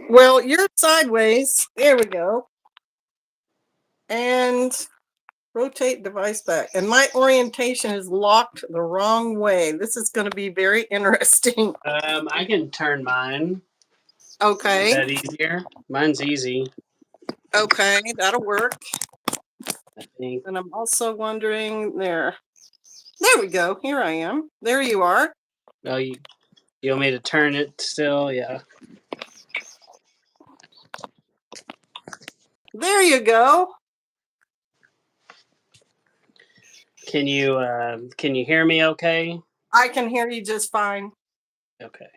Well, you're sideways. There we go. And rotate device back. And my orientation is locked the wrong way. This is going to be very interesting. I can turn mine. Is Okay. that easier? Mine's easy, Okay, that'll work. I think. And I'm also wondering there. There we go. Here I am. There you are. Oh, you want me to turn it still? Yeah. There you go. Can you hear me okay? I can hear you just fine. Okay.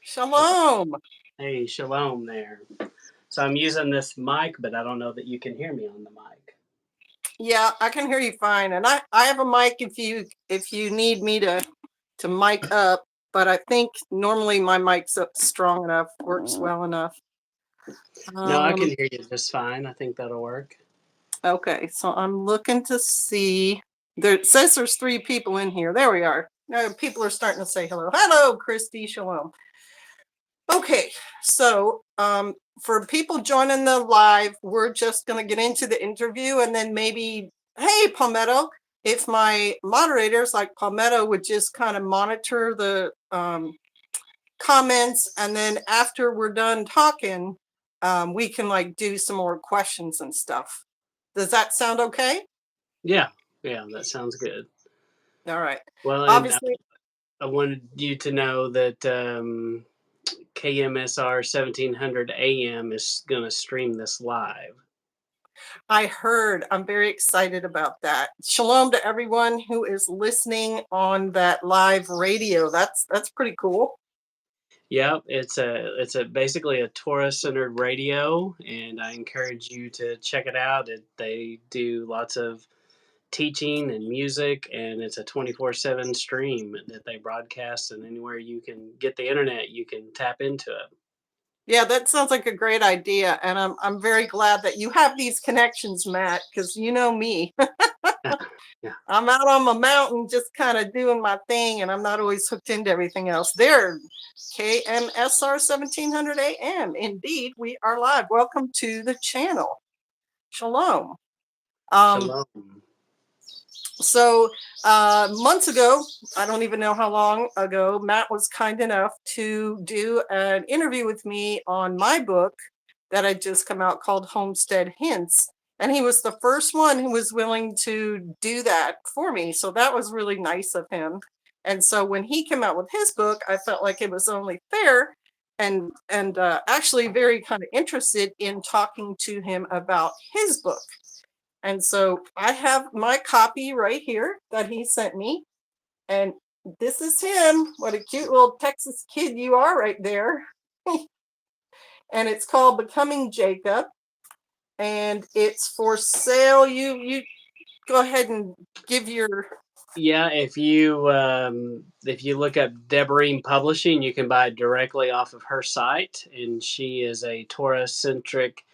Shalom. Hey, shalom there. So I'm using this mic, but I don't know that you can hear me on the mic. Yeah, I can hear you fine. And I have a mic if you need me to mic up, but I think normally my mic's strong enough, works well enough. No, I can Um, hear you just fine. I think that'll work. okay, so I'm looking to see. There it says there's 3 people in here. There we are. Now people are starting to say hello. Hello, Christy. Shalom. Okay, so for people joining the live, we're just going to get into the interview and then maybe, hey, Palmetto, if my moderators like Palmetto would just kind of monitor the comments, and then after we're done talking, we can like do some more questions and stuff. Does that sound okay? Yeah, yeah, that sounds good. All right. Well, and Obviously, I wanted you to know that KMSR 1700 AM is going to stream this live. I heard. I'm very excited about that. Shalom to everyone who is listening on that live radio. That's pretty cool. Yep, it's a basically a Torah centered radio, and I encourage you to check it out. They do lots of teaching and music, and it's a 24/7 stream that they broadcast, and anywhere you can get the internet, you can tap into it. Yeah, that sounds like a great idea, and I'm very glad that you have these connections, Matt, because you know me. Yeah. I'm out on my mountain just kind of doing my thing, and I'm not always hooked into everything else. There, KMSR 1700 AM. Indeed, we are live. Welcome to the channel. Shalom. Um, Shalom. so months ago, I don't even know how long ago, Matt was kind enough to do an interview with me on my book that had just come out called Homestead Hints. And he was the first one who was willing to do that for me. So that was really nice of him. And so when he came out with his book, I felt like it was only fair and actually very kind of interested in talking to him about his book. And so I have my copy right here that he sent me. And this is him. What a cute little Texas kid you are right there. And it's called Becoming Jacob. And it's for sale. You go ahead and give your. Yeah, if you look up Deborine Publishing, you can buy it directly off of her site, and she is a Torah centric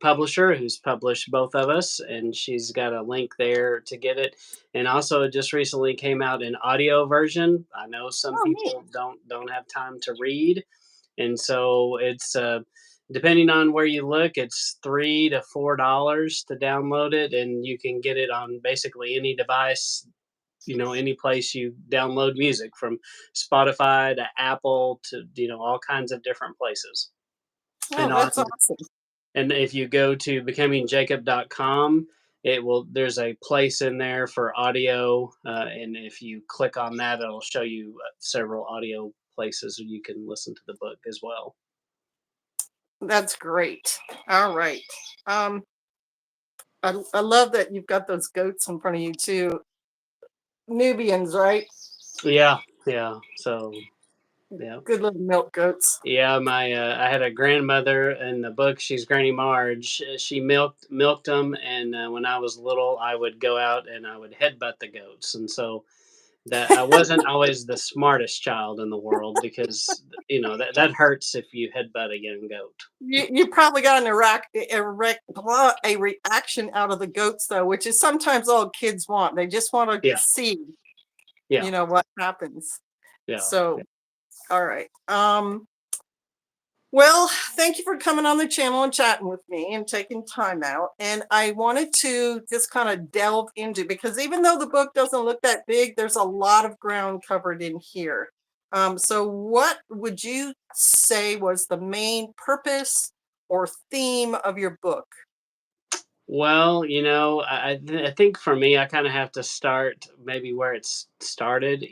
publisher who's published both of us, and she's got a link there to get it. And also, it just recently came out in audio version. I know some Oh, neat. people don't have time to read, and so it's depending on where you look, it's $3 to $4 to download it, and you can get it on basically any device, any place you download music, from Spotify to Apple to all kinds of different places. And Oh, on that's awesome. and if you go to becomingjacob.com, there's a place in there for audio, and if you click on that, it'll show you several audio places where you can listen to the book as well. That's great. All right. I love that you've got those goats in front of you too. Nubians, right? Yeah, yeah. So yeah. Good little milk goats. Yeah, my I had a grandmother in the book. She's Granny Marge. She milked them, and when I was little, I would go out and I would headbutt the goats, and so that I wasn't always the smartest child in the world, because that hurts if you headbutt a young goat. You probably got a reaction out of the goats though, which is sometimes all kids want. They just want to Yeah, see, yeah, what happens. yeah. So, all right. Well, thank you for coming on the channel and chatting with me and taking time out. And I wanted to just kind of delve into, because even though the book doesn't look that big, there's a lot of ground covered in here. So what would you say was the main purpose or theme of your book? Well, I think for me, I kind of have to start maybe where it's started.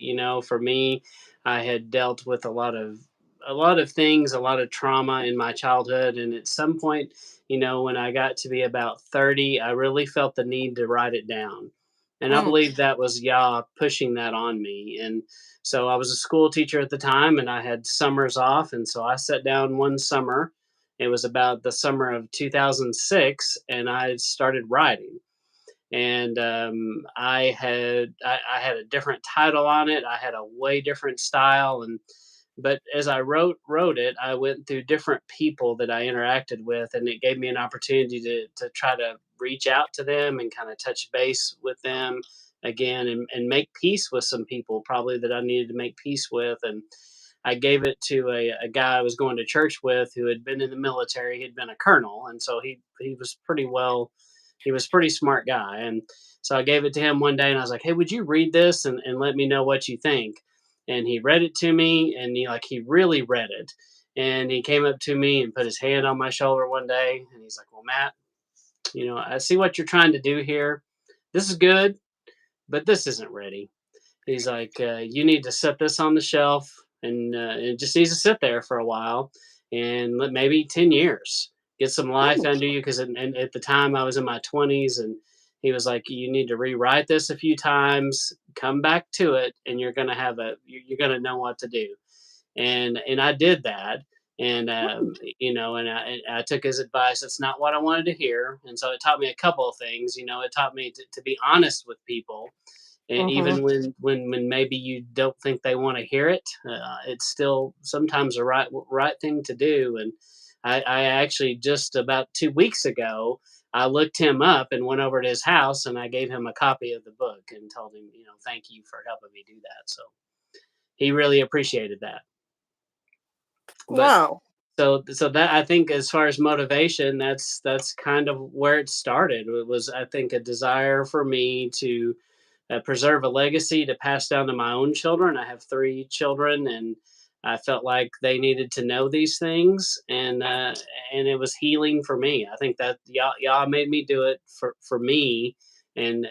For me, I had dealt with a lot of things, a lot of trauma in my childhood, and at some point, when I got to be about 30, I really felt the need to write it down. And I Mm, believe that was Yah pushing that on me. And so I was a school teacher at the time, and I had summers off, and so I sat down one summer. It was about the summer of 2006, and I started writing. And I had a different title on it. I had a way different style, and but as I wrote it, I went through different people that I interacted with, and it gave me an opportunity to try to reach out to them and kind of touch base with them again, and make peace with some people probably that I needed to make peace with. And I gave it to a guy I was going to church with who had been in the military. He'd been a colonel, and so he was pretty well. He was a pretty smart guy, and so I gave it to him one day, and I was like, "Hey, would you read this and let me know what you think?" And he read it to me, and he really read it. And he came up to me and put his hand on my shoulder one day, and he's like, "Well, Matt, I see what you're trying to do here. This is good, but this isn't ready." He's like, "You need to set this on the shelf, and it just needs to sit there for a while, and maybe 10 years, get some life mm, under you." Because and at the time I was in my 20s, and he was like, "You need to rewrite this a few times, come back to it, and you're gonna know what to do." And I did that, and mm, I took his advice. It's not what I wanted to hear, and so it taught me a couple of things. It taught me to be honest with people, and mhm. even when maybe you don't think they want to hear it, it's still sometimes the right thing to do. And I actually just about 2 weeks ago, I looked him up and went over to his house, and I gave him a copy of the book and told him, thank you for helping me do that. So he really appreciated that. But Wow. so that, I think, as far as motivation, that's kind of where it started. It was, I think, a desire for me to preserve a legacy to pass down to my own children. I have 3 children, and I felt like they needed to know these things, and it was healing for me. I think that y'all made me do it for me, and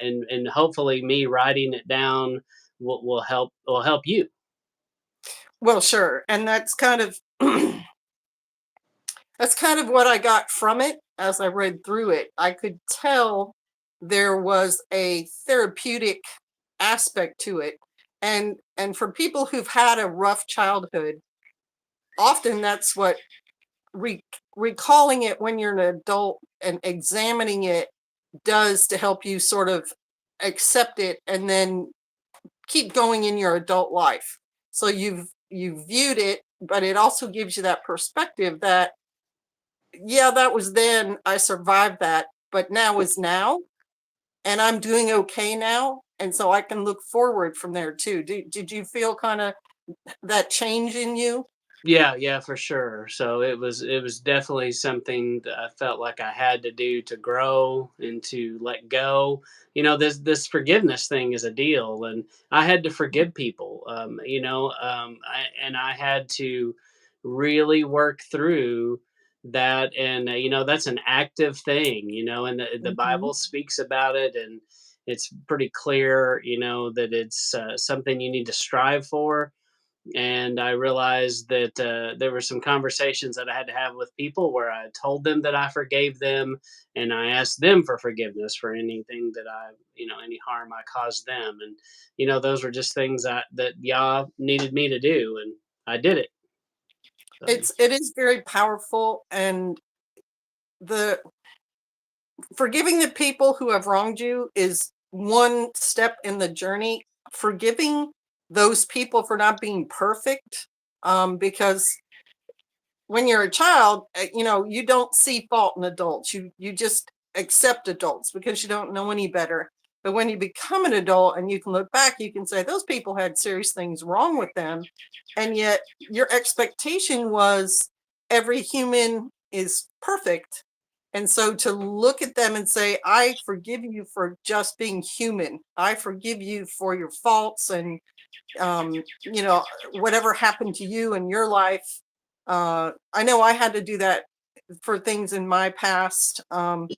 hopefully me writing it down will help you. Well, sure. And that's kind of what I got from it as I read through it. I could tell there was a therapeutic aspect to it. And for people who've had a rough childhood, often that's what re- recalling it when you're an adult and examining it does to help you sort of accept it and then keep going in your adult life. So you've viewed it, but it also gives you that perspective that yeah, that was then. I survived that, but now is now, and I'm doing okay now. And so I can look forward from there too. Did you feel kind of that change in you? Yeah, yeah, for sure. So it was definitely something that I felt like I had to do to grow and to let go. This forgiveness thing is a deal, and I had to forgive people. And I had to really work through that, and that's an active thing. And the Mhm. Bible speaks about it, and it's pretty clear. That it's something you need to strive for. And I realized that there were some conversations that I had to have with people where I told them that I forgave them, and I asked them for forgiveness for anything that any harm I caused them. And those were just things that Yah needed me to do, and I did it. So It is very powerful, and the forgiving the people who have wronged you is one step in the journey. Forgiving those people for not being perfect, because when you're a child, you don't see fault in adults. You just accept adults because you don't know any better. But when you become an adult and you can look back, you can say those people had serious things wrong with them, and yet your expectation was every human is perfect. And so to look at them and say, I forgive you for just being human. I forgive you for your faults and, you know, whatever happened to you in your life. I know I had to do that for things in my past. And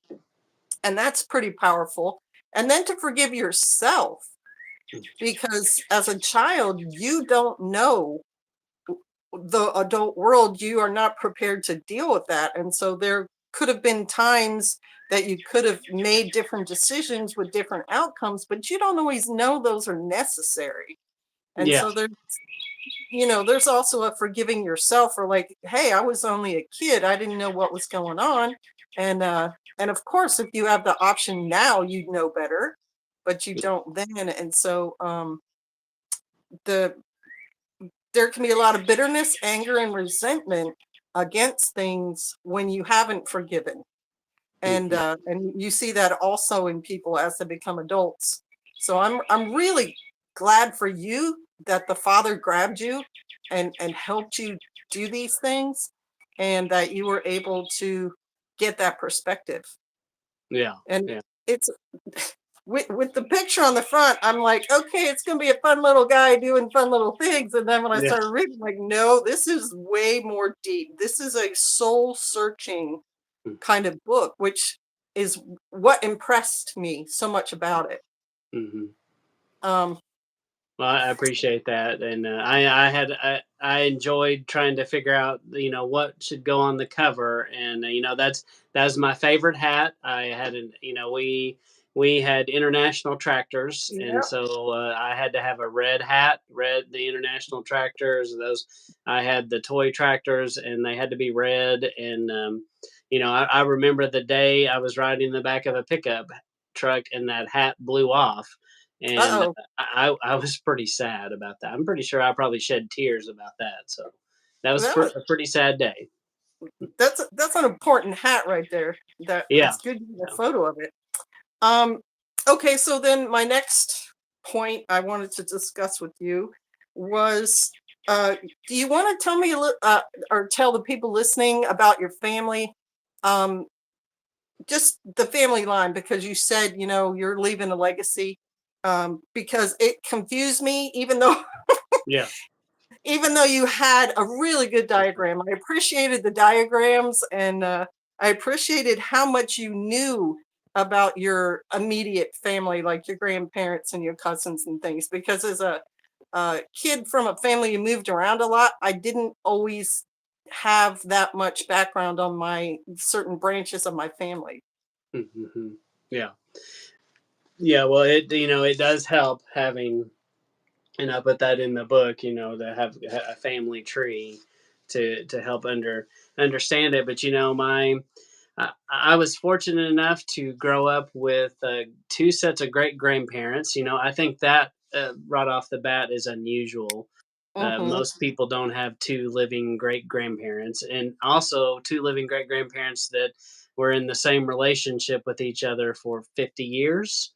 that's pretty powerful. And then to forgive yourself, because as a child, you don't know the adult world. You are not prepared to deal with that. And so there could have been times that you could have made different decisions with different outcomes, but you don't always know those are necessary. And Yeah. so there's, you know, there's also a forgiving yourself for like, hey, I was only a kid. I didn't know what was going on. And of course, if you have the option now, you'd know better, but you don't then. And so the there can be a lot of bitterness, anger, and resentment against things when you haven't forgiven. Mhm. And you see that also in people as they become adults. So I'm really glad for you that the Father grabbed you and helped you do these things, and that you were able to get that perspective. Yeah. And Yeah. it's with the picture on the front, I'm like, okay, it's gonna be a fun little guy doing fun little things. And then when I Yeah. started reading, like, no, this is way more deep. This is a soul searching kind of book, which is what impressed me so much about it. Mhm. Um, Well, I appreciate that, and I enjoyed trying to figure out, what should go on the cover, and that's my favorite hat. I had an we had international tractors, and yeah. so I had to have a red hat, the international tractors. Those I had the toy tractors, and they had to be red. And I remember the day I was riding in the back of a pickup truck, and that hat blew off, and Uh-oh. I was pretty sad about that. I'm pretty sure I probably shed tears about that. So that was That was a pretty sad day. that's an important hat right there. Yeah. That's good to have a Yeah. photo of it. Um, okay, so then my next point I wanted to discuss with you was, do you want to tell me or tell the people listening about your family? Um, just the family line, because you said, you know, you're leaving a legacy. Because it confused me, even though Yeah. even though you had a really good diagram. I appreciated the diagrams, and I appreciated how much you knew about your immediate family, like your grandparents and your cousins and things. Because as a kid from a family who moved around a lot, I didn't always have that much background on my certain branches of my family. Mhm. Yeah. Yeah. Well, it does help having, and I put that in the book, to have a family tree to help understand it. But I was fortunate enough to grow up with two sets of great grandparents. I think that right off the bat is unusual. Mm-hmm. Most people don't have two living great grandparents, and also two living great grandparents that were in the same relationship with each other for 50 years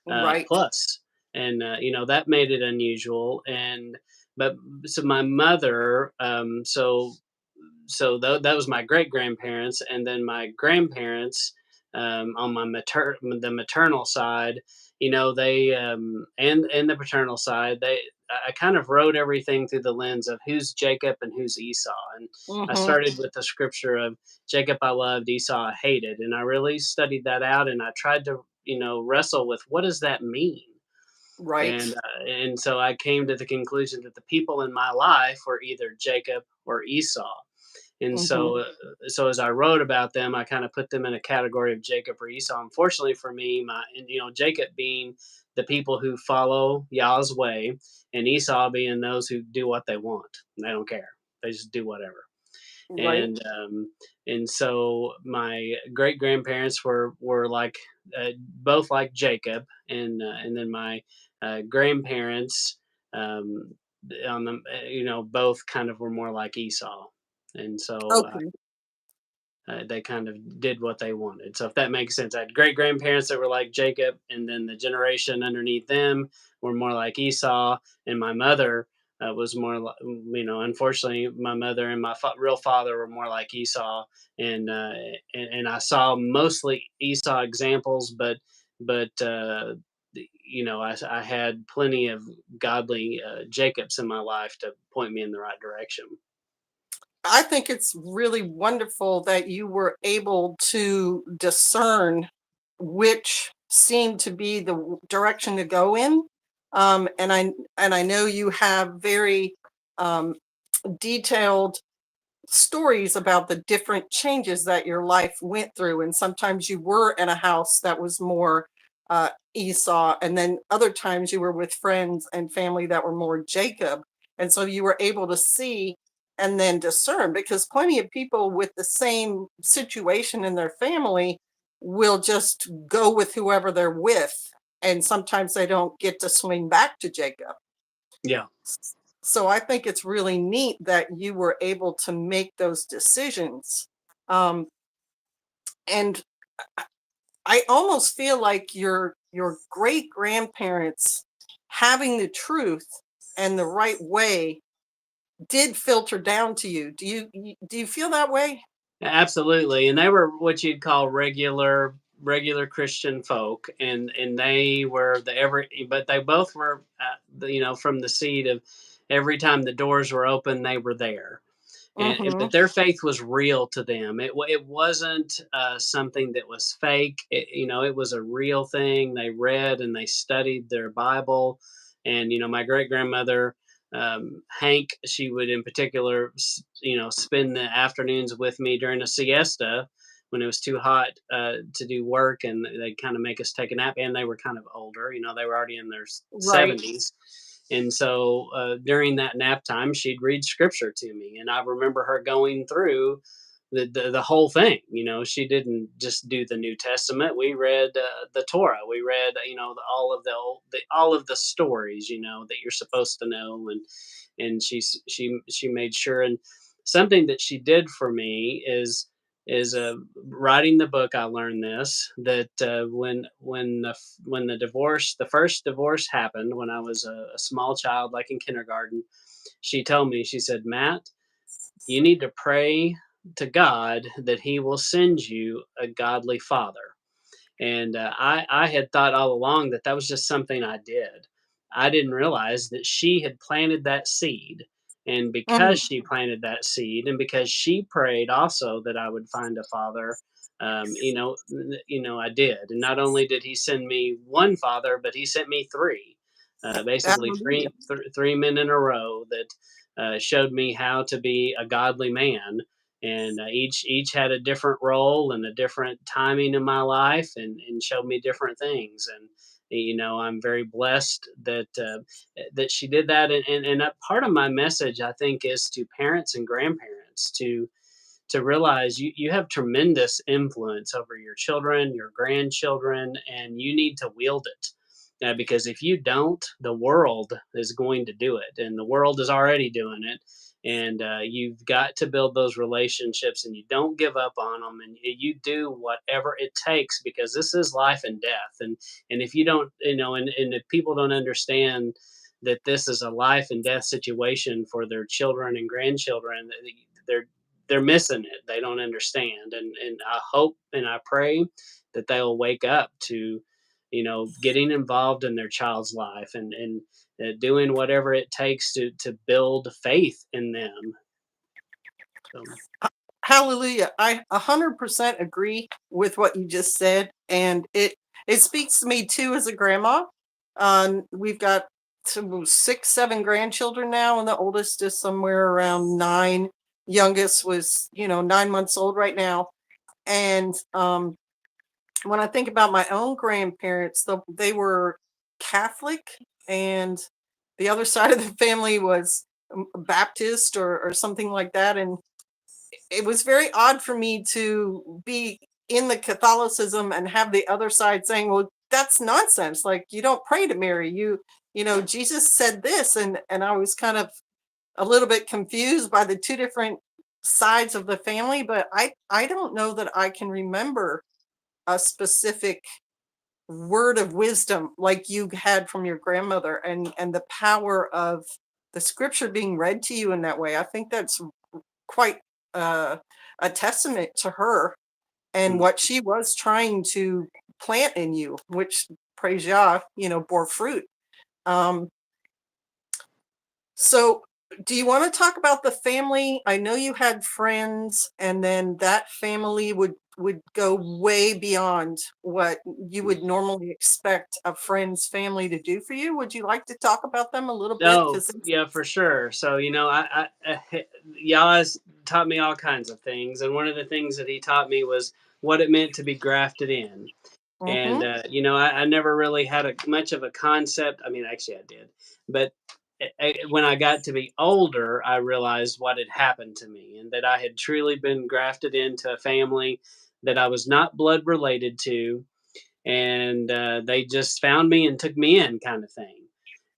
Right. plus. And that made it unusual. And but so my mother, that was my great grandparents, and then my grandparents, on the maternal side, they, and the paternal side, I kind of wrote everything through the lens of who's Jacob and who's Esau. And I Mm-hmm. started with the scripture of Jacob I loved, Esau I hated, and I really studied that out, and I tried to wrestle with what does that mean. Right. And so I came to the conclusion that the people in my life were either Jacob or Esau. And Mm-hmm. so as I wrote about them, I kind of put them in a category of Jacob or Esau. Unfortunately for me, Jacob being the people who follow Yah's way, and Esau being those who do what they want. They don't care. They just do whatever. Right. And so my great grandparents were like, both like Jacob, and then my grandparents, um, on the both kind of were more like Esau. And so Okay. they kind of did what they wanted. So if that makes sense, I had great grandparents that were like Jacob, and then the generation underneath them were more like Esau. And my mother, was more like, unfortunately, my mother and my real father were more like Esau, and, and I saw mostly Esau examples, but I had plenty of godly Jacobs in my life to point me in the right direction. I think it's really wonderful that you were able to discern which seemed to be the direction to go in. And I know you have very um, detailed stories about the different changes that your life went through. And sometimes you were in a house that was more Esau, and then other times you were with friends and family that were more Jacob. And so you were able to see and then discern, because plenty of people with the same situation in their family will just go with whoever they're with. And sometimes they don't get to swing back to Jacob. Yeah. So I think it's really neat that you were able to make those decisions. Um, and I almost feel like your great grandparents having the truth and the right way did filter down to you. Do you feel that way? Absolutely, and they were what you'd call regular Christian folk, and they were but they both were, from the seed of every time the doors were open, they were there, Mm-hmm. but their faith was real to them. It wasn't something that was fake. It was a real thing. They read and they studied their Bible, and my great grandmother, Hank, she would in particular, spend the afternoons with me during a siesta when it was too hot to do work, and they'd kind of make us take a nap. And they were kind of older, they were already in their Right. 70s, and so during that nap time, she'd read scripture to me, and I remember her going through the whole thing. She didn't just do the New Testament. We read the Torah. We read all of the stories that you're supposed to know, and she made sure. And something that she did for me is writing the book. I learned this, that when the first divorce happened, when I was a small child, like in kindergarten, she told me, she said, "Matt, you need to pray to God that He will send you a godly father." And I had thought all along that that was just something I did. I didn't realize that she had planted that seed. And because Mm, she planted that seed, and because she prayed also that I would find a father, I did. And not only did he send me one father, but he sent me three, basically hallelujah. three men in a row that showed me how to be a godly man, and each had a different role and a different timing in my life, and showed me different things. And I'm very blessed that she did that. And a part of my message, I think, is to parents and grandparents to realize you have tremendous influence over your children, your grandchildren, and you need to wield it. Because if you don't, the world is going to do it, and the world is already doing it. And you've got to build those relationships, and you don't give up on them, and you do whatever it takes, because this is life and death. And if you don't, and if people don't understand that this is a life and death situation for their children and grandchildren, they're they're missing it. They don't understand. And I hope and I pray that they'll wake up to, getting involved in their child's life, and doing whatever it takes to build faith in them. So, Hallelujah. I 100% agree with what you just said. And it speaks to me too as a grandma. We've got six, seven grandchildren now, and the oldest is somewhere around nine. Youngest was, 9 months old right now. And when I think about my own grandparents, they were Catholic, and the other side of the family was Baptist or something like that. And it was very odd for me to be in the Catholicism and have the other side saying, "Well, that's nonsense. Like, you don't pray to Mary. Jesus said this." And I was kind of a little bit confused by the two different sides of the family. But I don't know that I can remember a specific word of wisdom like you had from your grandmother, and the power of the scripture being read to you in that way, I think that's quite uh, a testament to her and Mm. what she was trying to plant in you, which praise Yah, bore fruit. Um, so do you want to talk about the family? I know you had friends, and then that family would go way beyond what you would normally expect a friend's family to do for you. Would you like to talk about them a little bit? Oh, Because yeah, for sure. So, Yaz taught me all kinds of things, and one of the things that he taught me was what it meant to be grafted in. And mm-hmm, I never really had much of a concept. I mean, actually, I did, but when I got to be older, I realized what had happened to me, and that I had truly been grafted into a family that I was not blood related to, and they just found me and took me in, kind of thing,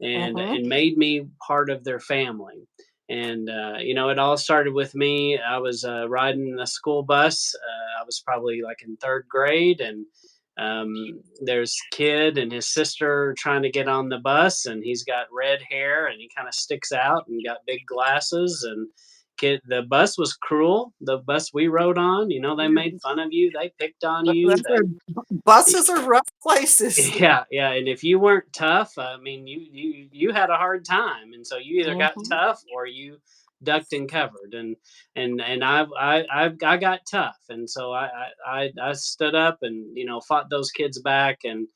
mm-hmm, and made me part of their family. And it all started with me. I was riding a school bus. I was probably like in third grade, and there's kid and his sister trying to get on the bus, and he's got red hair and he kind of sticks out and got big glasses. And the bus was cruel. The bus we rode on, they made fun of you, they picked on you, that's right. Buses are rough places. yeah, yeah, and if you weren't tough, I mean, you had a hard time, and so you either got Hmm. tough or you ducked and covered. And I got tough, and so I stood up and fought those kids back. And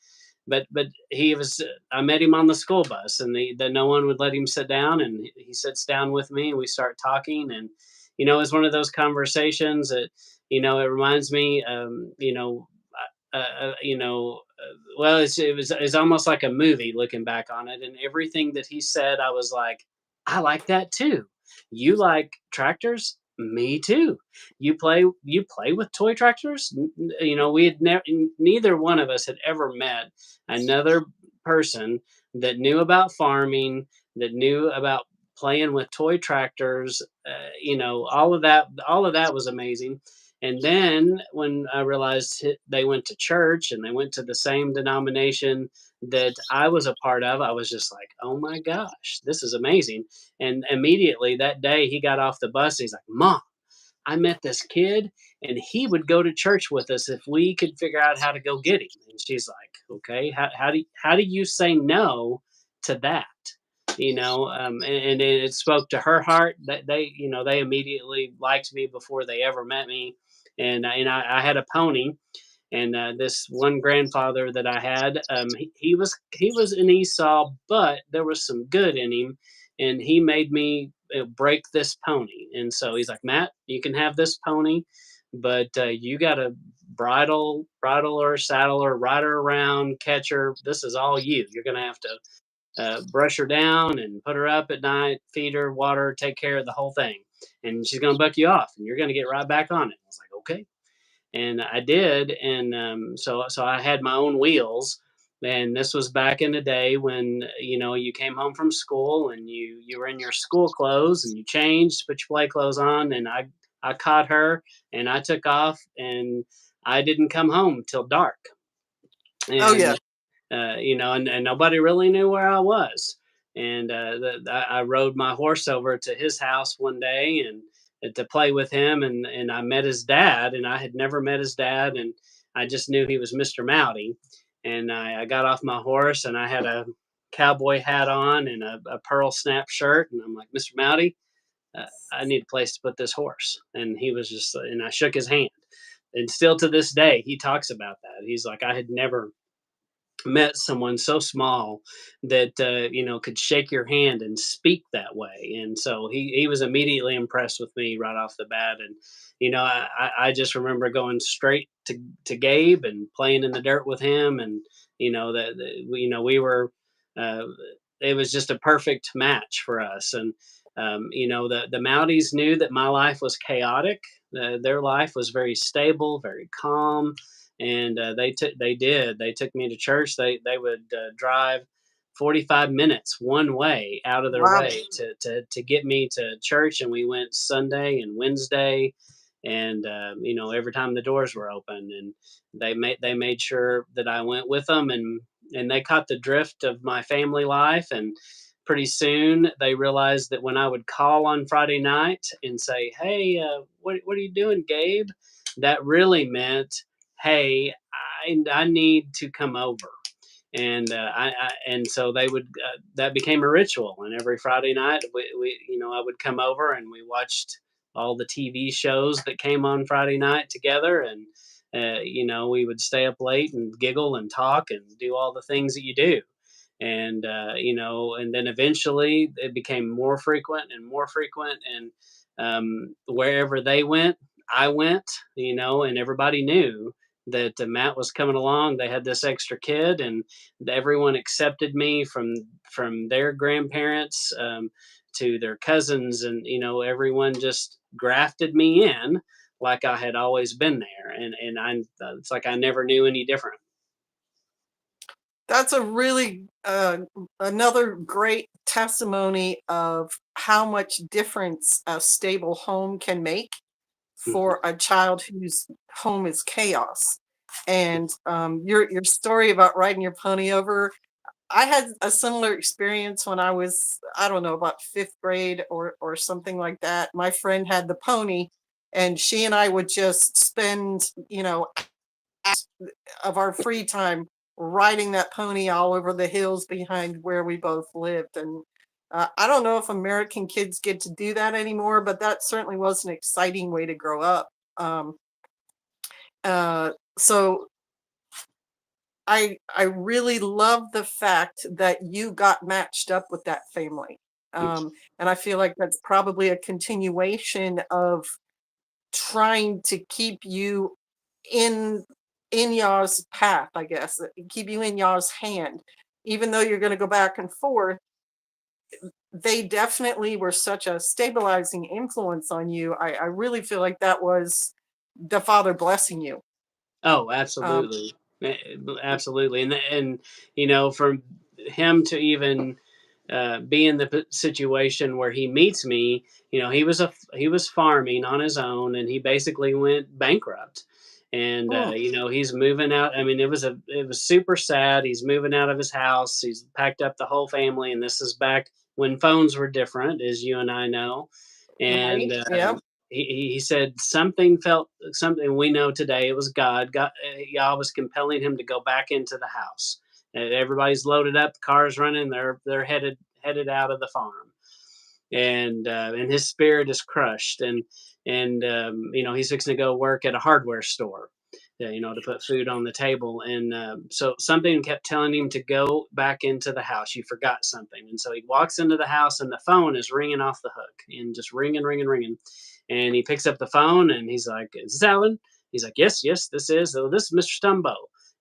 but he was I met him on the school bus, and no one would let him sit down, and he sits down with me, and we start talking. And it's one of those conversations that it reminds me, well, it's almost like a movie looking back on it. And everything that he said, I was like, I like that too. You like tractors? Me too. You play with toy tractors? We had never, neither one of us had ever met another person that knew about farming, that knew about playing with toy tractors. All of that was amazing. And then when I realized they went to church and they went to the same denomination that I was a part of, I was just like, oh my gosh, this is amazing. And immediately that day he got off the bus. He's like, Mom, I met this kid and he would go to church with us if we could figure out how to go get him. And she's like, okay, how do you say no to that? And it spoke to her heart that they immediately liked me before they ever met me. And I had a pony. And this one grandfather that I had, he was an Esau, but there was some good in him, and he made me break this pony. And so he's like, Matt, you can have this pony, but you got to bridle her, saddle her, ride her around, catch her. This is all you. You're gonna have to brush her down and put her up at night, feed her, water her, take care of the whole thing. And she's going to buck you off and you're going to get right back on it. I was like, okay. And I did. And so I had my own wheels. And this was back in the day when, you came home from school and you were in your school clothes and you changed, put your play clothes on. And I caught her and I took off and I didn't come home till dark. Oh yeah. And and nobody really knew where I was. And I rode my horse over to his house one day and to play with him, and I met his dad, and I had never met his dad, and I just knew he was Mr. Mowdy. And I got off my horse, and I had a cowboy hat on and a pearl snap shirt, and I'm like, Mr. Mowdy, I need a place to put this horse. And he was just, and I shook his hand. And still to this day, he talks about that. He's like, I had never met someone so small that could shake your hand and speak that way. And so he was immediately impressed with me right off the bat. And I just remember going straight to Gabe and playing in the dirt with him. And we were uh, it was just a perfect match for us. And the Mounties knew that my life was chaotic. Their life was very stable, very calm. And they took me to church. They would drive 45 minutes one way out of their Wow. way to get me to church. And we went Sunday and Wednesday, and every time the doors were open. And they made sure that I went with them. And they caught the drift of my family life. And pretty soon they realized that when I would call on Friday night and say, "Hey, what are you doing, Gabe?" That really meant, "Hey, I need to come over." And and so they would that became a ritual. And every Friday night, I would come over and we watched all the TV shows that came on Friday night together, and we would stay up late and giggle and talk and do all the things that you do. And and then eventually it became more frequent and more frequent, and wherever they went, I went. And everybody knew that Matt was coming along. They had this extra kid, and everyone accepted me, from their grandparents to their cousins, and everyone just grafted me in like I had always been there, and it's like I never knew any different. That's a really another great testimony of how much difference a stable home can make Mhm. for a child whose home is chaos. And your story about riding your pony over, I had a similar experience when I was, I don't know, about fifth grade or something like that. My friend had the pony, and she and I would just spend, of our free time riding that pony all over the hills behind where we both lived. And I don't know if American kids get to do that anymore, but that certainly was an exciting way to grow up. Um, so I really love the fact that you got matched up with that family. And I feel like that's probably a continuation of trying to keep you in y'all's path, I guess, keep you in y'all's hand. Even though you're going to go back and forth, they definitely were such a stabilizing influence on you. I really feel like that was the Father blessing you. Oh, Um, absolutely. Absolutely. And from him to even be in the situation where he meets me, he was farming on his own, and he basically went bankrupt. And mm, he's moving out. I mean, it was super sad. He's moving out of his house. He's packed up the whole family, and this is back when phones were different, as you and I know. And right? Yeah. he said something we know today. It was God. Yah was compelling him to go back into the house. Everybody's loaded up, the car's running. They're headed out of the farm, and his spirit is crushed. And he's fixing to go work at a hardware store, to put food on the table. And so something kept telling him to go back into the house. You forgot something. And so he walks into the house, and the phone is ringing off the hook, and just ringing, ringing, ringing. And he picks up the phone, and he's like, "Is this Alan?" He's like, "Yes, yes, this is. Oh, this is Mr. Stumbo,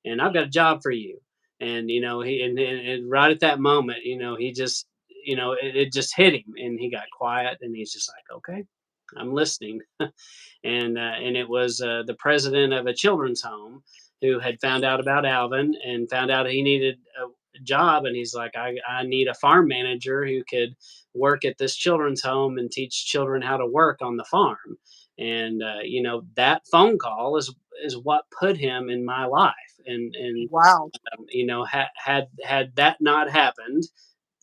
and I've got a job for you." And and right at that moment, he just, it just hit him, and he got quiet, and he's just like, "Okay, I'm listening." And it was the president of a children's home who had found out about Alvin and found out he needed a job, and he's like, I need a farm manager who could work at this children's home and teach children how to work on the farm. And that phone call is what put him in my life. And Wow. had that not happened,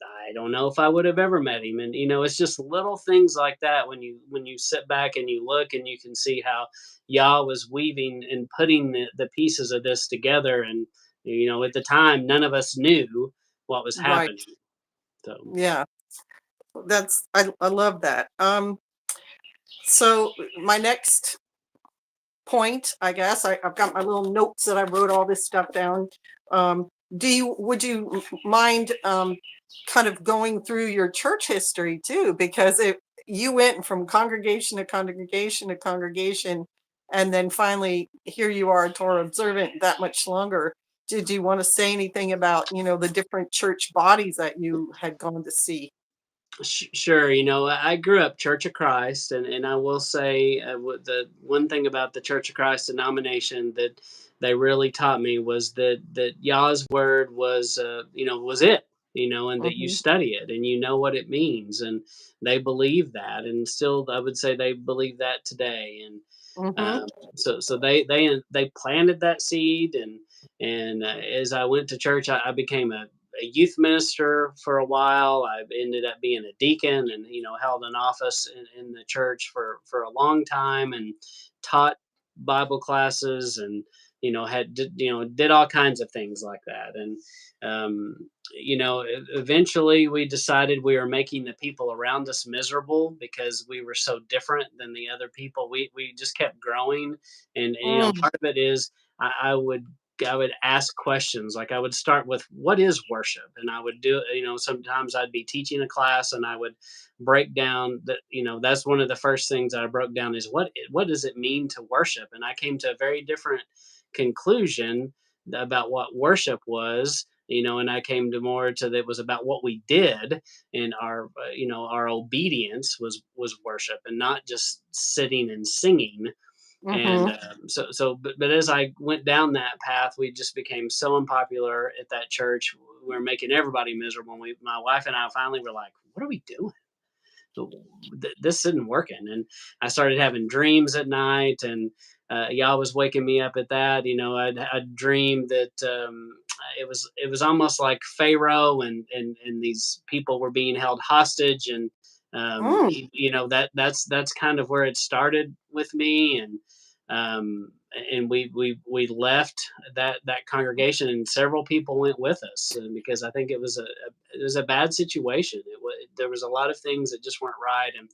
I don't know if I would have ever met him. And it's just little things like that when you sit back and you look, and you can see how Yah was weaving and putting the pieces of this together. And at the time, none of us knew what was Right. happening. So Yeah. I love that. So my next point, I guess. I've got my little notes that I wrote all this stuff down. Would you mind kind of going through your church history too? Because you went from congregation to congregation to congregation, and then finally here you are, Torah observant, that much longer. Did you want to say anything about, the different church bodies that you had gone to see? Sure. I grew up Church of Christ, and I will say the one thing about the Church of Christ denomination that they really taught me was that Yah's word was was it, and that you Hmm. study it and you know what it means, and they believe that, and still I would say they believe that today. And Hmm. so they planted that seed, and as I went to church, I became a youth minister for a while. I ended up being a deacon, and held an office in the church for a long time, and taught Bible classes, and did all kinds of things like that. And eventually we decided we were making the people around us miserable because we were so different than the other people. We just kept growing, and Mm, part of it is I would ask questions. Like, I would start with, what is worship? And I would do, sometimes I'd be teaching a class, and I would break down that, that's one of the first things I broke down is, what does it mean to worship? And I came to a very different conclusion about what worship was. And I came to more to that it was about what we did, and our obedience was worship, and not just sitting and singing. And mhm, but as I went down that path, we just became so unpopular at that church. We were making everybody miserable. My wife and I finally were like, what are we doing? This isn't working. And I started having dreams at night, and y'all was waking me up at that. I'd dreamed that it was almost like Pharaoh, and these people were being held hostage. And mm, that's kind of where it started with me. And we left that congregation, and several people went with us, because I think it was a bad situation. There was a lot of things that just weren't right. And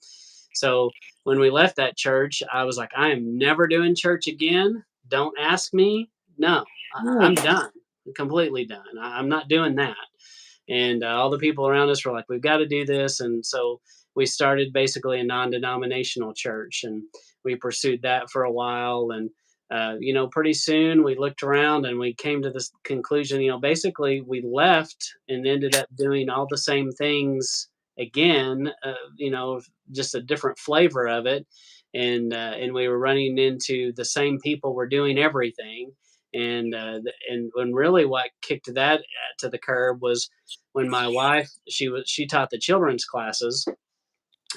so when we left that church, I was like, I am never doing church again. Don't ask me. No, I'm mm, done. I'm completely done. I'm not doing that. And all the people around us were like, we've got to do this. And so we started basically a non-denominational church, and we pursued that for a while. And pretty soon we looked around, and we came to this conclusion. Basically we left and ended up doing all the same things again. Just a different flavor of it. And we were running into the same people were doing everything. And when really what kicked that to the curb was when my wife, she taught the children's classes,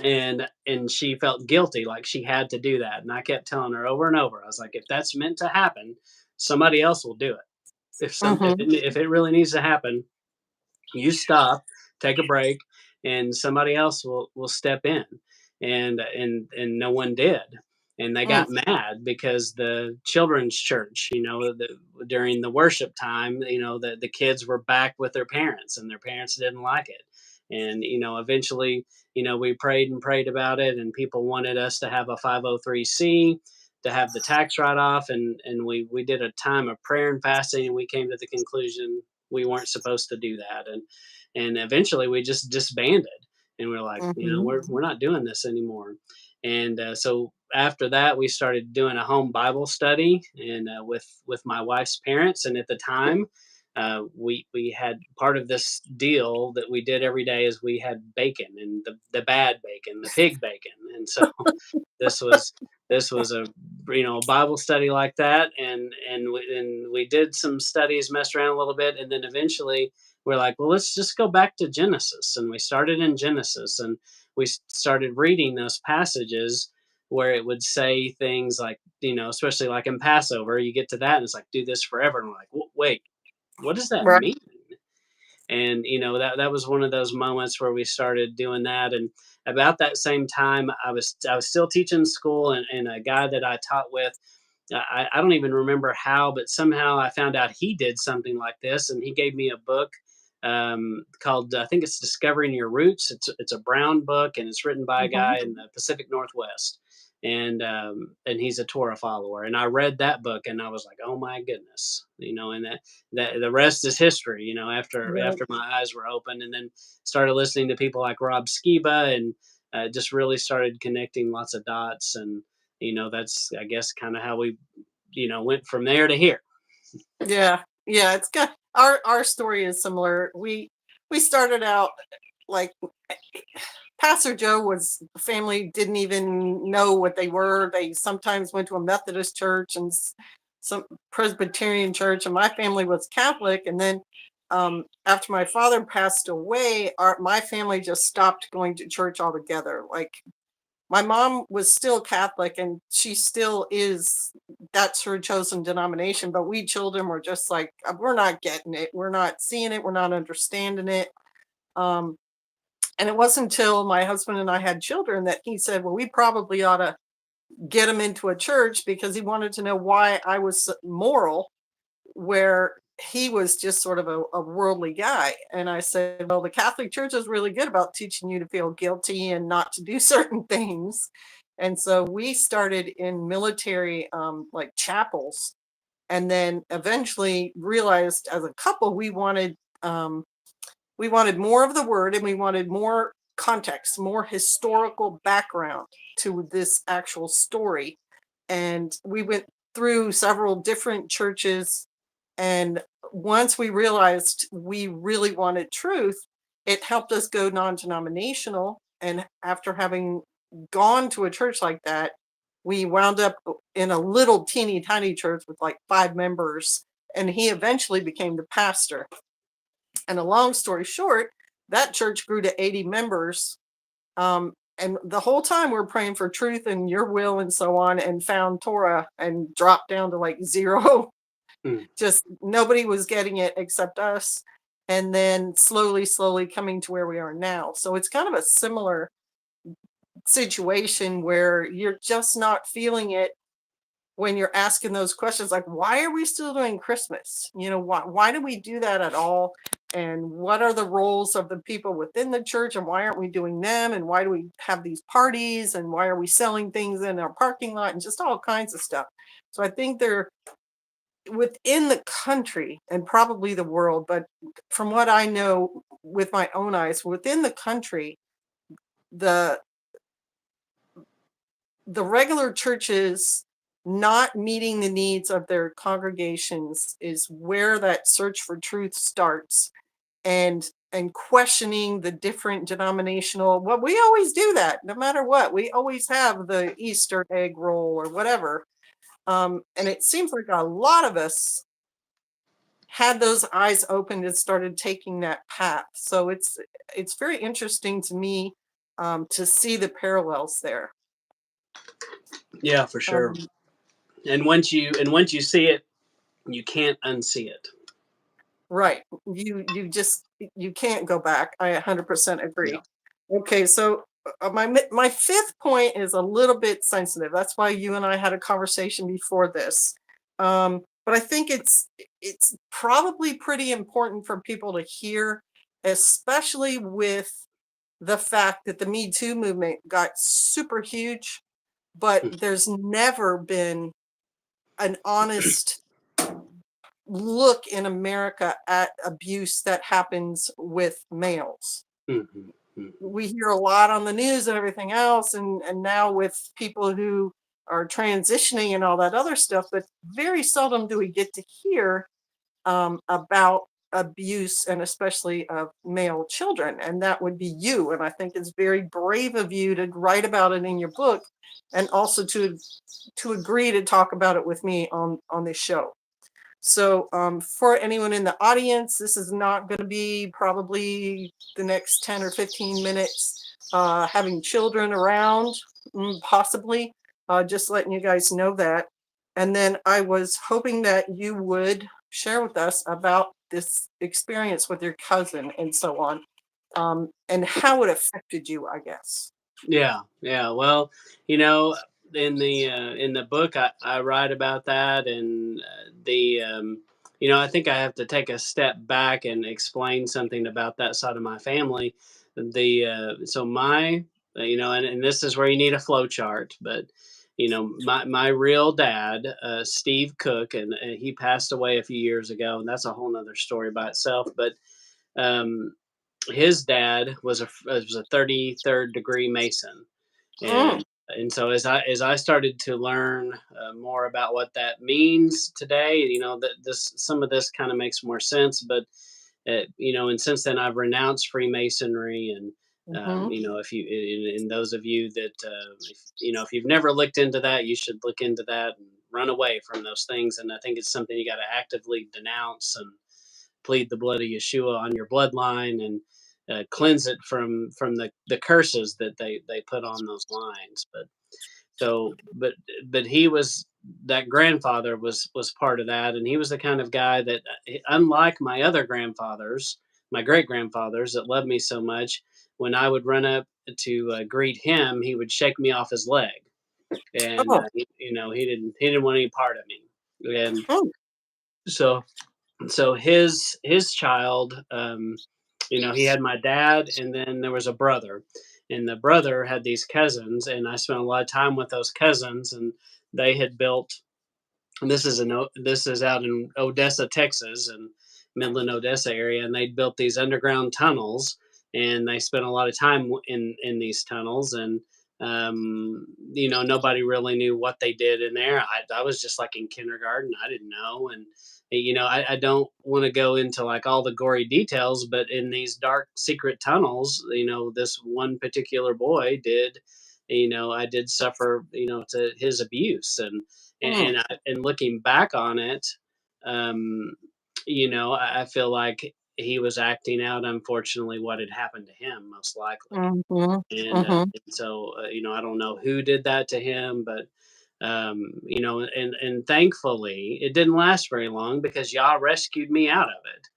and she felt guilty, like she had to do that. And I kept telling her over and over, I was like, if that's meant to happen, somebody else will do it. mhm, If it really needs to happen, you stop, take a break, and somebody else will step in. And no one did. And they mm, got mad because the children's church, during the worship time, the kids were back with their parents, and their parents didn't like it. And eventually, we prayed and prayed about it, and people wanted us to have a 503c, to have the tax write off. And we did a time of prayer and fasting, and we came to the conclusion we weren't supposed to do that. And eventually we just disbanded, and we're like, mhm, we're not doing this anymore. And so after that, we started doing a home Bible study, and with my wife's parents. And at the time, we had part of this deal that we did every day is we had bacon, and the bad bacon, the pig bacon. And so this was this was a Bible study like that. And we did some studies, messed around a little bit, and then eventually we're like, well, let's just go back to Genesis. And we started in Genesis, and we started reading those passages where it would say things like, especially like in Passover, you get to that and it's like, do this forever. And we're like, wait, what does that right, mean? And that was one of those moments where we started doing that. And about that same time, I was still teaching school, and a guy that I taught with, I don't even remember how, but somehow I found out he did something like this, and he gave me a book called, I think it's Discovering Your Roots. It's a brown book, and it's written by a mhm, guy in the Pacific Northwest. And he's a Torah follower. And I read that book, and I was like, oh my goodness, and that the rest is history. right. After my eyes were open, and then started listening to people like Rob Skiba, and just really started connecting lots of dots. And that's, I guess, kind of how we went from there to here. Yeah, yeah, it's got our story is similar. We started out like Pastor Joe was family didn't even know what they were. They sometimes went to a Methodist church and some Presbyterian church, and my family was Catholic. And then after my father passed away, my family just stopped going to church altogether. Like my mom was still Catholic and she still is, that's her chosen denomination. But we children were just like, we're not getting it. We're not seeing it. We're not understanding it. Um, and it wasn't until my husband and I had children that he said, well, we probably ought to get him into a church, because he wanted to know why I was moral where he was just sort of a worldly guy. And I said, well, the Catholic Church is really good about teaching you to feel guilty and not to do certain things. And so we started in military, like chapels, and then eventually realized as a couple we wanted more of the word, and we wanted more context, more historical background to this actual story. And we went through several different churches. And once we realized we really wanted truth, it helped us go non denominational. And after having gone to a church like that, we wound up in a little teeny tiny church with like 5 members. And he eventually became the pastor. And a long story short, that church grew to 80 members. And the whole time we're praying for truth and your will and so on, and found Torah and dropped down to like zero. Mm. Just nobody was getting it except us. And then slowly, slowly coming to where we are now. So it's kind of a similar situation where you're just not feeling it when you're asking those questions, like, why are we still doing Christmas? Why do we do that at all? And what are the roles of the people within the church, and why aren't we doing them? And why do we have these parties? And why are we selling things in our parking lot, and just all kinds of stuff? So I think they're within the country and probably the world, but from what I know with my own eyes, within the country, the the regular churches not meeting the needs of their congregations is where that search for truth starts. And questioning the different denominational, well, we always do that no matter what. We always have the Easter egg roll or whatever. And it seems like a lot of us had those eyes opened and started taking that path. So it's very interesting to me, to see the parallels there. Yeah, for sure. um, And once you see it, you can't unsee it. Right. You can't go back. I 100% Yeah. agree. Okay, so my fifth point is a little bit sensitive. That's why you and I had a conversation before this. But I think it's probably pretty important for people to hear, especially with the fact that the Me Too movement got super huge, but Mm. there's never been an honest look in America at abuse that happens with males. Mhm, mhm. We hear a lot on the news and everything else, and now with people who are transitioning and all that other stuff, but very seldom do we get to hear, about abuse, and especially of male children. And that would be you. And I think it's very brave of you to write about it in your book, and also to agree to talk about it with me on this show. So, for anyone in the audience, this is not going to be probably the next 10 or 15 minutes, having children around, possibly. Just letting you guys know that. And then I was hoping that you would share with us about this experience with your cousin and so on, and how it affected you, I guess. Yeah, yeah. Well, you know, in the book, I write about that, and I think I have to take a step back and explain something about that side of my family. The so my and this is where you need a flow chart, but my real dad, Steve Cook, and he passed away a few years ago, and that's a whole nother story by itself. But um, his dad was a 33rd degree Mason, Mm, and so as I started to learn more about what that means today, that this some of this kind of makes more sense. But and since then I've renounced Freemasonry, and hmm if you and those of you that if you've never looked into that, you should look into that and run away from those things. And I think it's something you got to actively denounce and plead the blood of Yeshua on your bloodline. And cleanse it from the curses that they put on those lines. But he was that grandfather was part of that, and he was the kind of guy that, unlike my other grandfathers, my great grandfathers that loved me so much, when I would run up to greet him, he would shake me off his leg, and Oh, he didn't want any part of me. And oh, so his child, he had my dad, and then there was a brother, and the brother had these cousins, and I spent a lot of time with those cousins, and they had built, and this is out in Odessa, Texas, and Midland, Odessa area, and they'd built these underground tunnels, and they spent a lot of time in these tunnels, and nobody really knew what they did in there. I was just like in kindergarten, I didn't know, and I don't want to go into like all the gory details, but in these dark secret tunnels, this one particular boy did, I did suffer, to his abuse, mm, and looking back on it, um, I feel like he was acting out, unfortunately, what had happened to him, most likely. mhm, mhm, And so, I don't know who did that to him, but and thankfully, it didn't last very long because Yah rescued me out of it.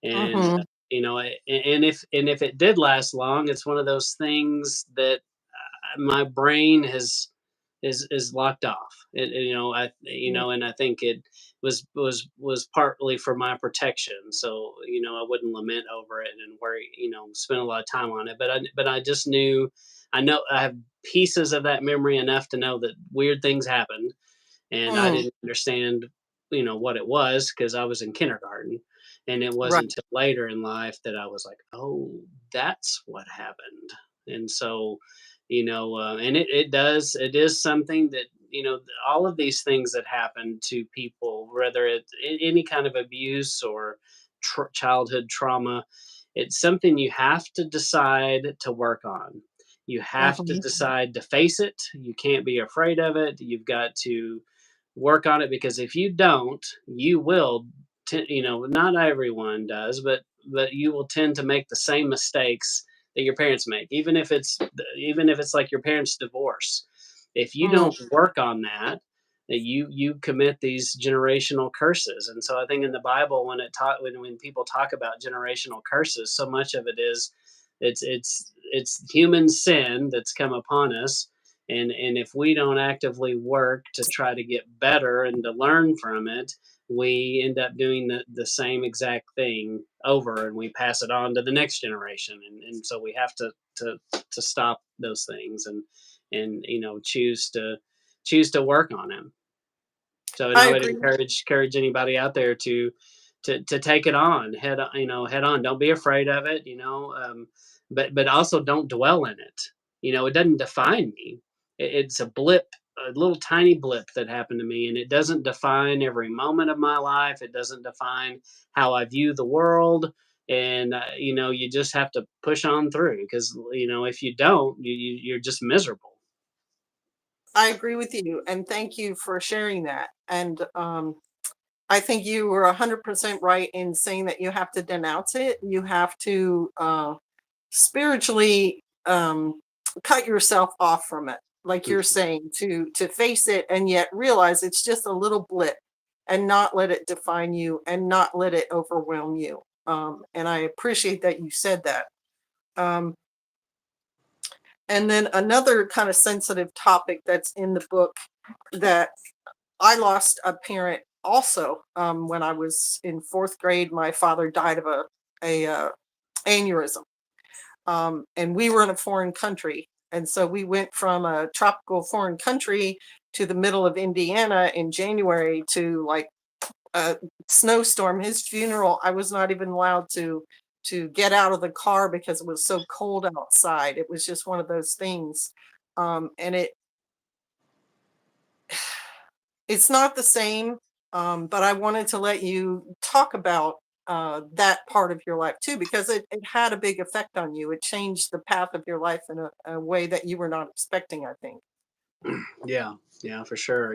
And mhm, and if it did last long, it's one of those things that my brain is locked off. And I think it was partly for my protection, so I wouldn't lament over it and worry, spend a lot of time on it. But I just knew, I know I have pieces of that memory enough to know that weird things happened, and I mm, didn't understand, what it was because I was in kindergarten, and it right. wasn't till later in life that I was like, "Oh, that's what happened." And so, and it is something that, all of these things that happen to people, whether it's any kind of abuse or childhood trauma, it's something you have to decide to work on. You have to Mhm, decide to face it. You can't be afraid of it. You've got to work on it, because if you don't, you will, not everyone does, but you will tend to make the same mistakes that your parents make, even if it's like your parents' divorce. If you mm, don't work on that, you commit these generational curses. And so I think in the Bible, when people talk about generational curses, so much of it is, it's human sin that's come upon us, and if we don't actively work to try to get better and to learn from it, we end up doing the same exact thing over, and we pass it on to the next generation. And so we have to stop those things, and choose to work on them. So, and I I would agree. encourage anybody out there to take it on head on. Don't be afraid of it, but also don't dwell in it. It doesn't define me. It's a blip, a little tiny blip that happened to me, and it doesn't define every moment of my life. It doesn't define how I view the world. And you just have to push on through, because if you don't, you're just miserable. I agree with you, and thank you for sharing that. And I think you were 100% right in saying that you have to denounce it. You have to spiritually cut yourself off from it, like you're Mhm. saying, to face it and yet realize it's just a little blip, and not let it define you and not let it overwhelm you. And I appreciate that you said that. Um, and then another kind of sensitive topic that's in the book, that I lost a parent also when I was in fourth grade. My father died of a aneurysm, and we were in a foreign country, and so we went from a tropical foreign country to the middle of Indiana in January to like a snowstorm. His funeral, I was not even allowed to get out of the car because it was so cold outside. It was just one of those things, and it's not the same, but I wanted to let you talk about that part of your life too, because it had a big effect on you. It changed the path of your life in a way that you were not expecting, I think. Yeah, yeah, for sure.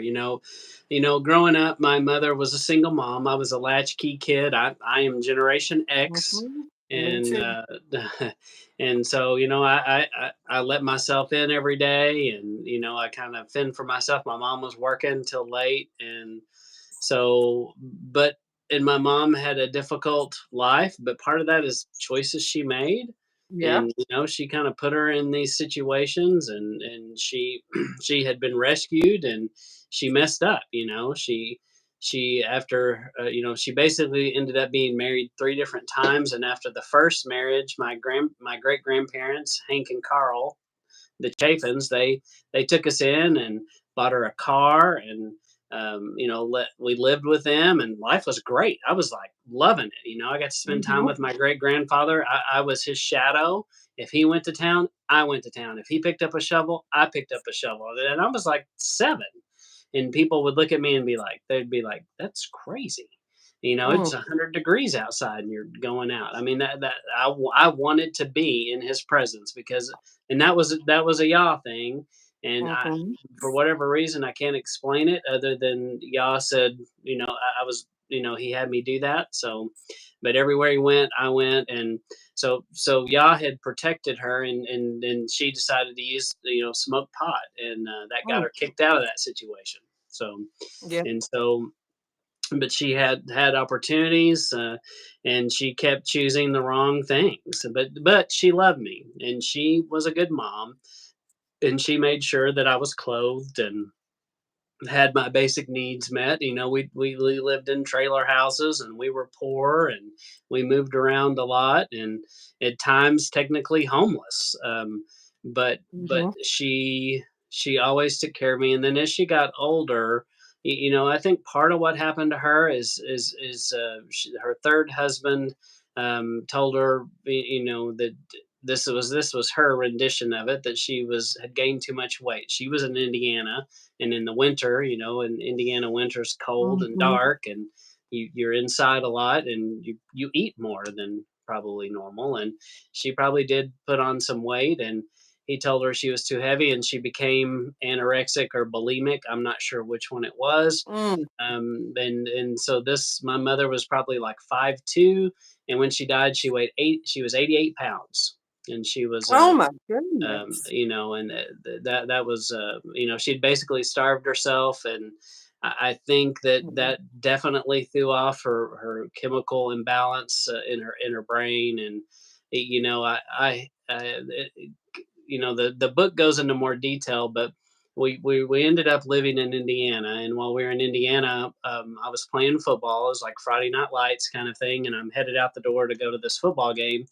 Growing up, my mother was a single mom. I was a latchkey kid. I am Generation X. Mhm. Me and too. and so I let myself in every day, and I kind of fend for myself. My mom was working till late, and so but and my mom had a difficult life, but part of that is choices she made. Yeah. And she kind of put her in these situations, and she she had been rescued, and she messed up. She after she basically ended up being married three different times. And after the first marriage, my great grandparents Hank and Carl, the Chaffins, they took us in and bought her a car, and we lived with them, and life was great. I was like loving it. I got to spend time Mhm. with my great grandfather. I was his shadow. If he went to town, I went to town. If he picked up a shovel, I picked up a shovel. And I was like 7, and people would look at me and they'd be like, "That's crazy." It's Mm. 100 degrees outside and you're going out. I mean, I wanted to be in his presence, because, and that was a Yah thing. And Mhm. for whatever reason, I can't explain it other than Yah said, I was, he had me do that. So, but everywhere he went, I went. And so Yah had protected her, and she decided to use, smoke pot, and that got Mm. her kicked out of that situation. So, Yeah. and so, but she had opportunities, and she kept choosing the wrong things. But she loved me, and she was a good mom, and she made sure that I was clothed and had my basic needs met. We lived in trailer houses, and we were poor, and we moved around a lot, and at times technically homeless. But Mhm. she always took care of me. And then as she got older, I think part of what happened to her is her third husband told her, that this was her rendition of it, that she was had gained too much weight. She was in Indiana, and in the winter, in Indiana, winter's cold and Mhm. dark, and you're inside a lot, and you eat more than probably normal. And she probably did put on some weight, and he told her she was too heavy, and she became anorexic or bulimic. I'm not sure which one it was. Mm. And so this my mother was probably like 5'2", and when she died, she was 88 pounds, and she was Oh my goodness. and that was she'd basically starved herself. And I think that Mhm. that definitely threw off her chemical imbalance in her brain. And the book goes into more detail, but we ended up living in Indiana. And while we were in Indiana, I was playing football. It was like Friday Night Lights kind of thing, and I'm headed out the door to go to this football game.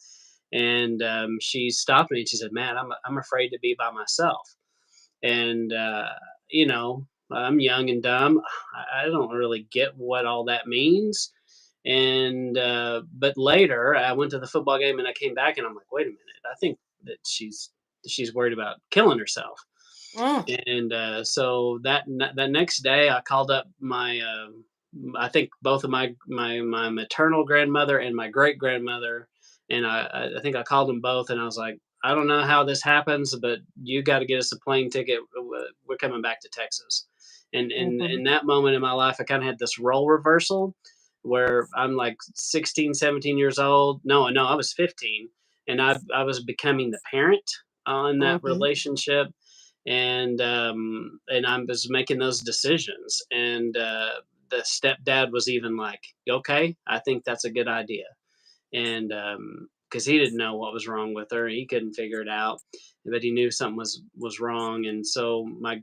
And she stopped me and she said, "Matt, I'm afraid to be by myself." And I'm young and dumb. I don't really get what all that means. And but later, I went to the football game and I came back and I'm like, wait a minute, I think that she's worried about killing herself. Mm. And so that next day, I called up I think both of my maternal grandmother and my great grandmother, and I think I called them both, and I was like, I don't know how this happens, but you got to get us a plane ticket. We're coming back to Texas. And Mhm. in that moment in my life, I kind of had this role reversal where I'm like 16, 17 years old. No, I was 15, and I was becoming the parent in that Mhm. relationship. And I was making those decisions. And the stepdad was even like, "Okay, I think that's a good idea." And because he didn't know what was wrong with her, he couldn't figure it out, but he knew something was wrong. And so my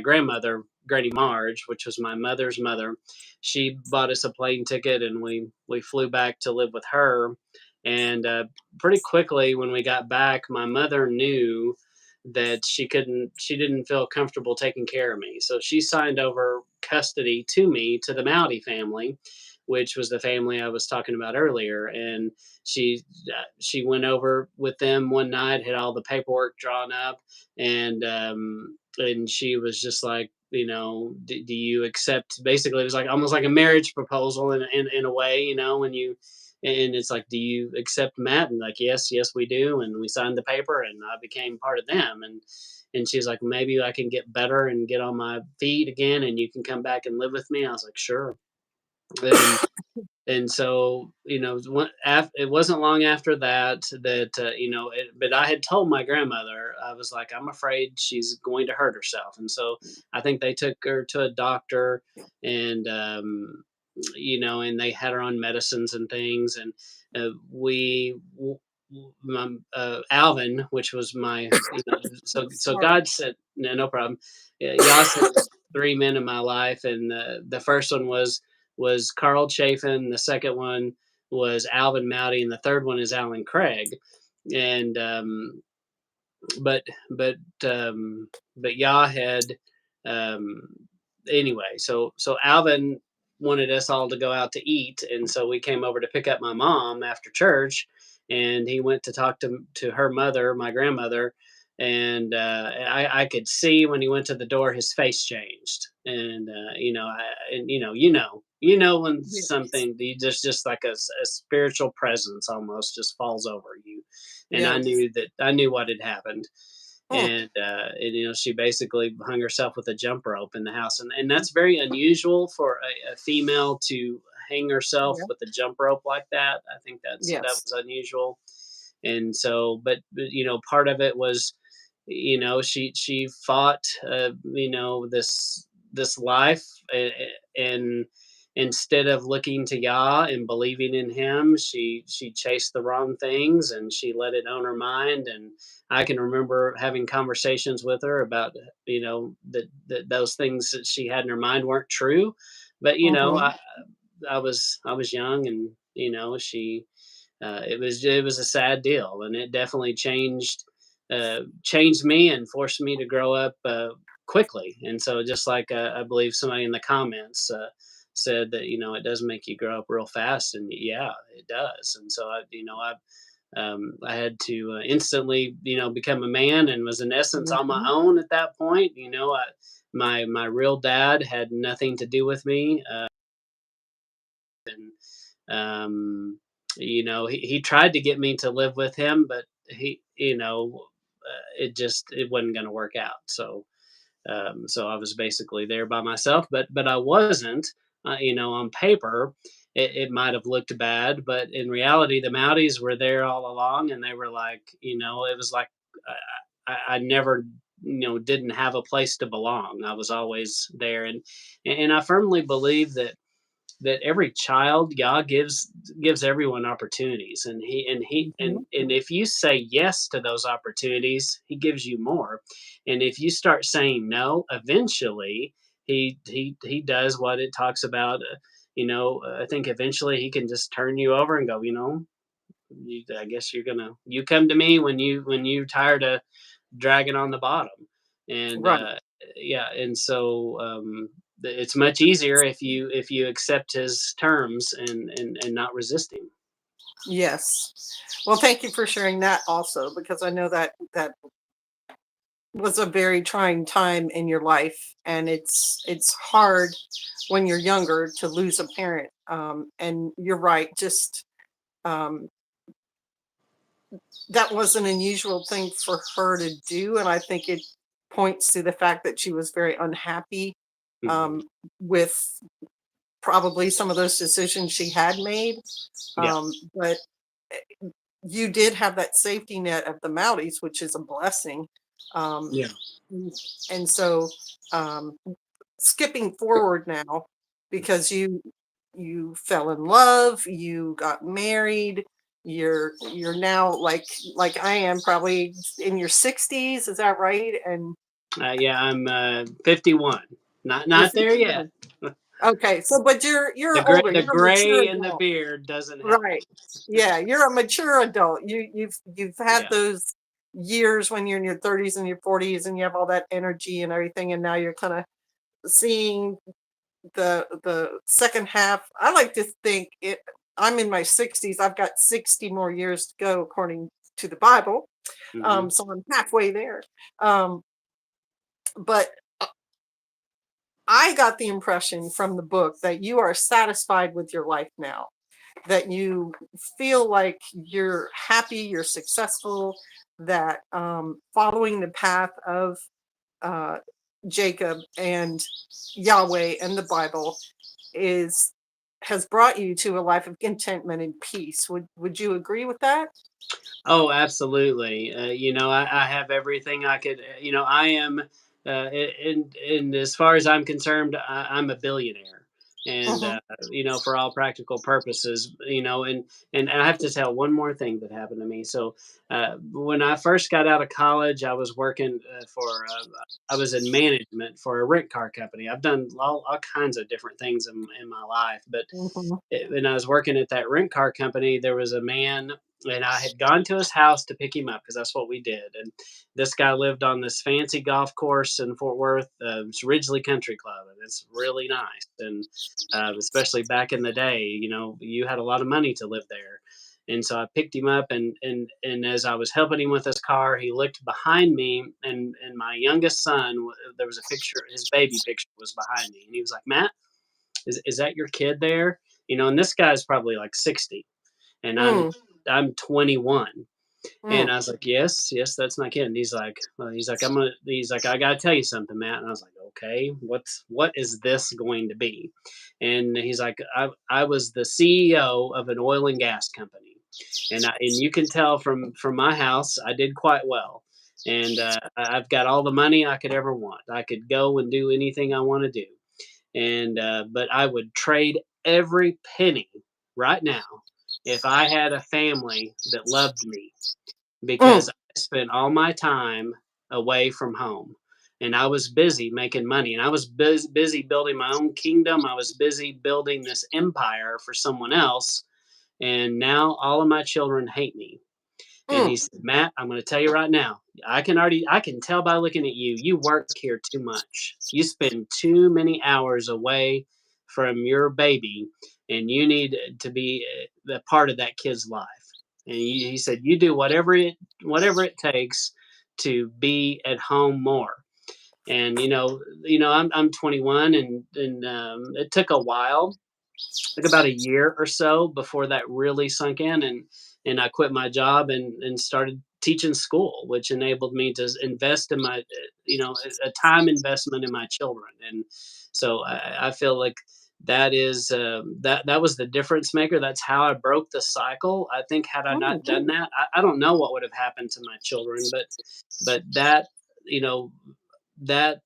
grandmother, Granny Marge, which was my mother's mother, she bought us a plane ticket, and we flew back to live with her. And pretty quickly when we got back, my mother knew that she didn't feel comfortable taking care of me, so she signed over custody to me to the Mowdy family, which was the family I was talking about earlier. And she went over with them one night, had all the paperwork drawn up, and she was just like, do you accept? Basically, it was like almost like a marriage proposal in a way, when you. And it's like, do you accept Matt? And like, yes, yes, we do. And we signed the paper, and I became part of them. And she's like, maybe I can get better and get on my feet again, and you can come back and live with me. I was like, sure. and and so it wasn't long after that that but I had told my grandmother. I was like, I'm afraid she's going to hurt herself, and so I think they took her to a doctor, and and they had her on medicines and things, and Alvin, which was my, so Sorry. God said, no, no problem. Y'all sent three men in my life, and the first one was Carl Chafin. The second one was Alvin Mowdy, and the third one is Alan Craig. And but but but Yah had um, anyway. So Alvin wanted us all to go out to eat, and so we came over to pick up my mom after church, and he went to talk to her mother, my grandmother. And I could see when he went to the door, his face changed, and when Yes. something, you just like a spiritual presence almost just falls over you, and Yes. I knew what had happened. Hmm. And she basically hung herself with a jump rope in the house, and that's very unusual for a female to hang herself Yeah. with a jump rope like that. I think that Yes. was unusual. And so, but part of it was, she fought, this life, and instead of looking to Yah and believing in Him, she chased the wrong things, and she let it own her mind. And I can remember having conversations with her about, that those things that she had in her mind weren't true. But Hmm. I was young, and she it was a sad deal, and it definitely changed me and forced me to grow up quickly. And so, just like I believe somebody in the comments said that it does make you grow up real fast, and yeah, it does. And so I had to instantly become a man, and was in essence on my Hmm. own at that point. My real dad had nothing to do with me. And um, he tried to get me to live with him, but it wasn't going to work out. So I was basically there by myself, but I wasn't. On paper, it might have looked bad, but in reality, the Mounties were there all along, and they were like, it was like I never, didn't have a place to belong. I was always there, and I firmly believe that every child God gives everyone opportunities, and he and he Hmm. and if you say yes to those opportunities, he gives you more. And if you start saying no, eventually he does what it talks about. I think eventually he can just turn you over and go, I guess you come to me when you tired of dragging on the bottom. And Right. yeah, and so it's much easier if you accept his terms, and not resist him. Yes. Well, thank you for sharing that also, because I know that that was a very trying time in your life, and it's hard when you're younger to lose a parent. And you're right, just um, that was an unusual thing for her to do, and I think it points to the fact that she was very unhappy Hmm. um, with probably some of those decisions she had made. Yeah, But you did have that safety net of the Mounties, which is a blessing. Um, yeah, and so, um, skipping forward now, because you fell in love, you got married, you're now like I am, probably in your 60s, is that right? And yeah. I'm 51. Not you're not there yet. 51. Okay, so but The you're gray, older, the you're a mature gray and the adult. beard doesn't help. Right. Yeah, you're a mature adult. You've had Yeah, those years when you're in your 30s and your 40s, and you have all that energy and everything, and now you're kind of seeing the second half. I like to think it I'm in my 60s. I've got 60 more years to go according to the Bible. hmm, So I'm halfway there. Um, but I got the impression from the book that you are satisfied with your life now, that you feel like you're happy, you're successful, that following the path of uh, Jacob and Yahweh and the Bible is has brought you to a life of contentment and peace. Would you agree with that? Oh, absolutely. I have everything I could. I am, in as far as I'm concerned, I'm a billionaire, and Hmm. for all practical purposes, and I have to tell one more thing that happened to me. So, when I first got out of college, I was working I was in management for a rent car company. I've done all kinds of different things in my life, but Hmm. when I was working at that rent car company, there was a man, and I had gone to his house to pick him up because that's what we did. And this guy lived on this fancy golf course in Fort Worth. It's Ridgely Country Club, and it's really nice. And especially back in the day, you had a lot of money to live there. And so I picked him up, and as I was helping him with his car, he looked behind me, and my youngest son, there was a picture, his baby picture was behind me, and he was like, "Matt, is that your kid there?" And this guy's probably like 60, and I'm Mm, 21. And mm, I was like, "Yes, yes, that's my kid." And he's like, "I gotta tell you something, Matt." And I was like, "Okay, what is this going to be?" And he's like, "I was the CEO of an oil and gas company, and you can tell from my house, I did quite well, and I've got all the money I could ever want. I could go and do anything I want to do, and but I would trade every penny right now if I had a family that loved me, mm, because I spent all my time away from home, and I was busy making money, and I was busy building my own kingdom. I was busy building this empire for someone else, and now all of my children hate me." And mm, he said, "Matt, I'm going to tell you right now. I can tell by looking at you. You work here too much. You spend too many hours away from your baby, and you need to be a part of that kid's life." And he said, "You do whatever it takes to be at home more." And I'm 21, and it took a while, like about a year or so before that really sunk in, and I quit my job and started teaching school, which enabled me to invest in my a time investment in my children. And so I feel like that was the difference maker. That's how I broke the cycle. I think had I mm, not done mm, that, I don't know what would have happened to my children, but that you know that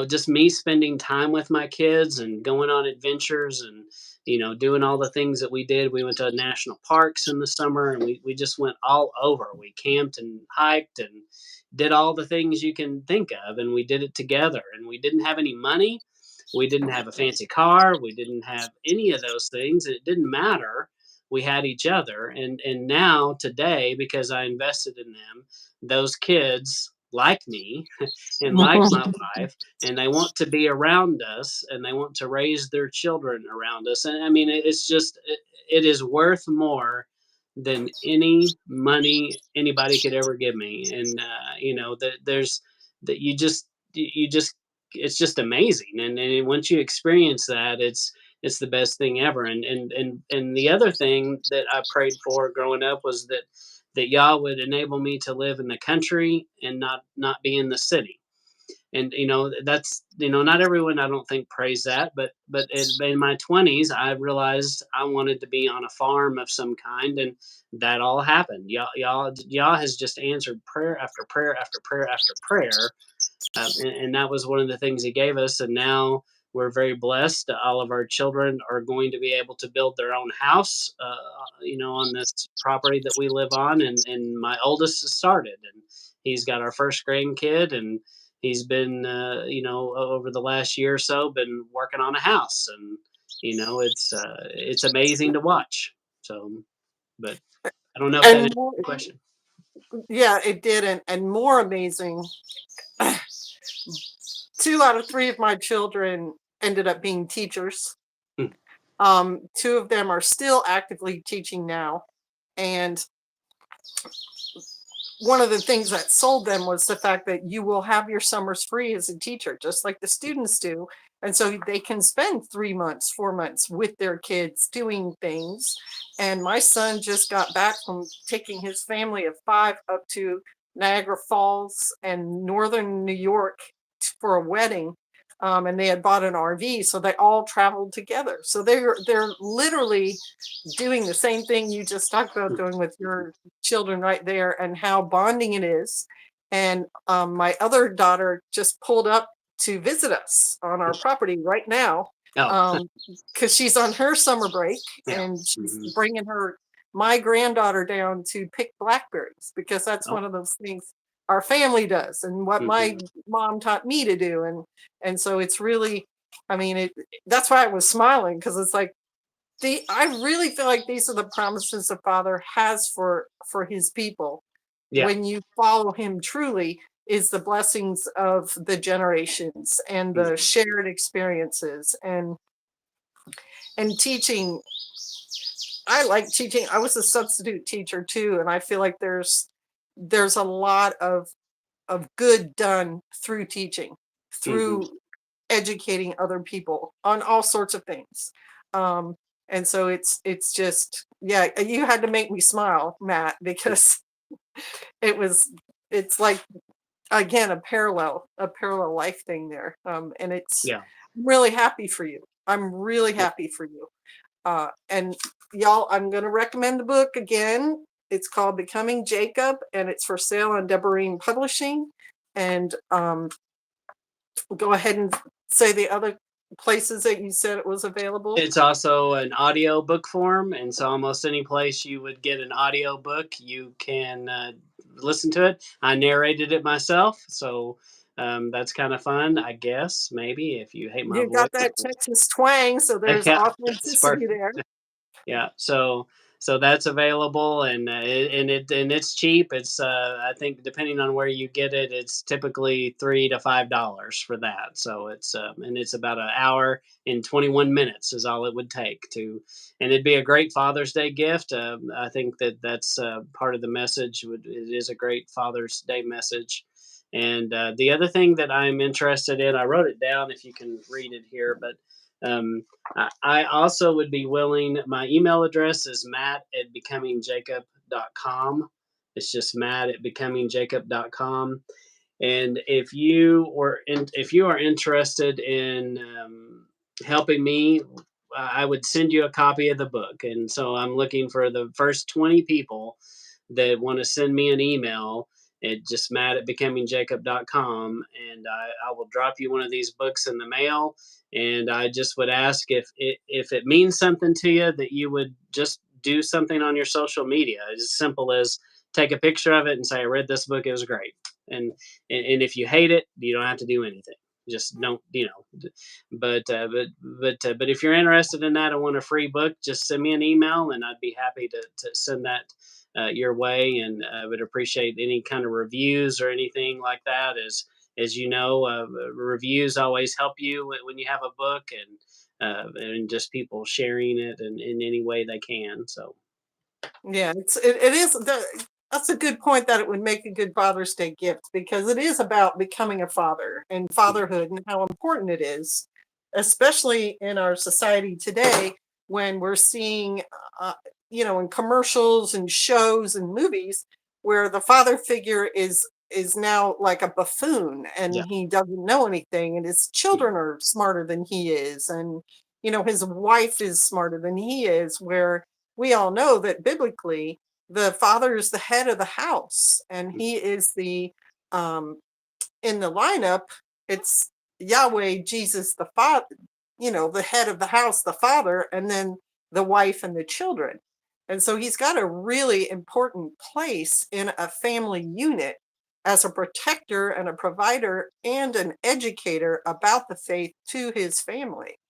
just me spending time with my kids and going on adventures, and doing all the things that we did. We went to national parks in the summer, and we just went all over. We camped and hiked and did all the things you can think of, and we did it together. And we didn't have any money, we didn't have a fancy car, we didn't have any of those things. It didn't matter. We had each other. And now today, because I invested in them, those kids like me and like my mhm, wife, and they want to be around us, and they want to raise their children around us. And I mean, it's just it is worth more than any money anybody could ever give me. And that there's that you just it's just amazing. And once you experience that, it's the best thing ever. And the other thing that I prayed for growing up was that Yah would enable me to live in the country and not be in the city. And that's not everyone, I don't think, prays that. But in my 20s, I realized I wanted to be on a farm of some kind, and that all happened. Yah has just answered prayer after prayer after prayer after prayer. And that was one of the things he gave us. And now we're very blessed. All of our children are going to be able to build their own house, on this property that we live on. And my oldest has started, and he's got our first grandkid, and he's been, over the last year or so, been working on a house. And it's amazing to watch. So, but I don't know if that and answers more, your question. yeah, it did, and more amazing. Two out of three of my children ended up being teachers. Hmm. Two of them are still actively teaching now, and one of the things that sold them was the fact that you will have your summers free as a teacher, just like the students do. And so they can spend 3 months, 4 months with their kids doing things. And my son just got back from taking his family of five up to Niagara Falls and northern New York for a wedding. and they had bought an RV, so they all traveled together. So they're literally doing the same thing you just talked about doing with your children right there, and how bonding it is. And my other daughter just pulled up to visit us on our property right now, Oh, because she's on her summer break, yeah. and she's Hmm. bringing my granddaughter down to pick blackberries, because that's Oh. one of those things our family does, and what my Hmm. mom taught me to do. And so it's really, I mean, that's why I was smiling, because it's like, I really feel like these are the promises the Father has for his people. Yeah. When you follow him truly, is the blessings of the generations and the Hmm. shared experiences, and teaching. I like teaching. I was a substitute teacher too, and I feel like there's a lot of good done through teaching, Hmm. through educating other people on all sorts of things. Um, and so it's just, yeah, you had to make me smile, Matt, because it was it's like, again, a parallel life thing there. And it's Yeah. I'm really happy for you. I'm really Yeah. happy for you. And y'all, I'm going to recommend the book again. It's called Becoming Jacob, and it's for sale on Deborine Publishing. And go ahead and say the other places that you said it was available. It's also an audio book form, and so almost any place you would get an audio book, you can listen to it. I narrated it myself, so that's kind of fun, I guess. Maybe if you hate my You voice, got that Texas twang, so there's yeah, that's authenticity perfect. there. Yeah, so that's available, and it's cheap. It's I think depending on where you get it, it's typically $3 to $5 for that. So it's and it's about an hour and 21 minutes is all it would take to, and it'd be a great Father's Day gift. I think that's part of the message. It is a great Father's Day message. And the other thing that I'm interested in, I wrote it down if you can read it here, but I also would be willing. My email address is matt@becomingjacob.com. It's just matt@becomingjacob.com. And if you are interested in helping me, I would send you a copy of the book. And so I'm looking for the first 20 people that want to send me an email at just matt@becomingjacob.com, and I will drop you one of these books in the mail. And I just would ask if it means something to you, that you would just do something on your social media. It's as simple as take a picture of it and say, "I read this book; it was great." And and if you hate it, you don't have to do anything. Just don't, but if you're interested in that and want a free book, just send me an email, and I'd be happy to send that your way. And I would appreciate any kind of reviews or anything like that. As you know, reviews always help you when you have a book, and just people sharing it in any way they can. So Yeah, it is that's a good point, that it would make a good Father's Day gift, because it is about becoming a father and fatherhood and how important it is, especially in our society today, when we're seeing, uh, in commercials and shows and movies, where the father figure is now like a buffoon, yeah. and he doesn't know anything, and his Mhm. children are smarter than he is, and his wife is smarter than he is, where we all know that biblically the father is the head of the house, and he is the um in the lineup, it's Yahweh, Jesus the father, the head of the house, the father, and then the wife and the children. And so he's got a really important place in a family unit as a protector and a provider and an educator about the faith to his family.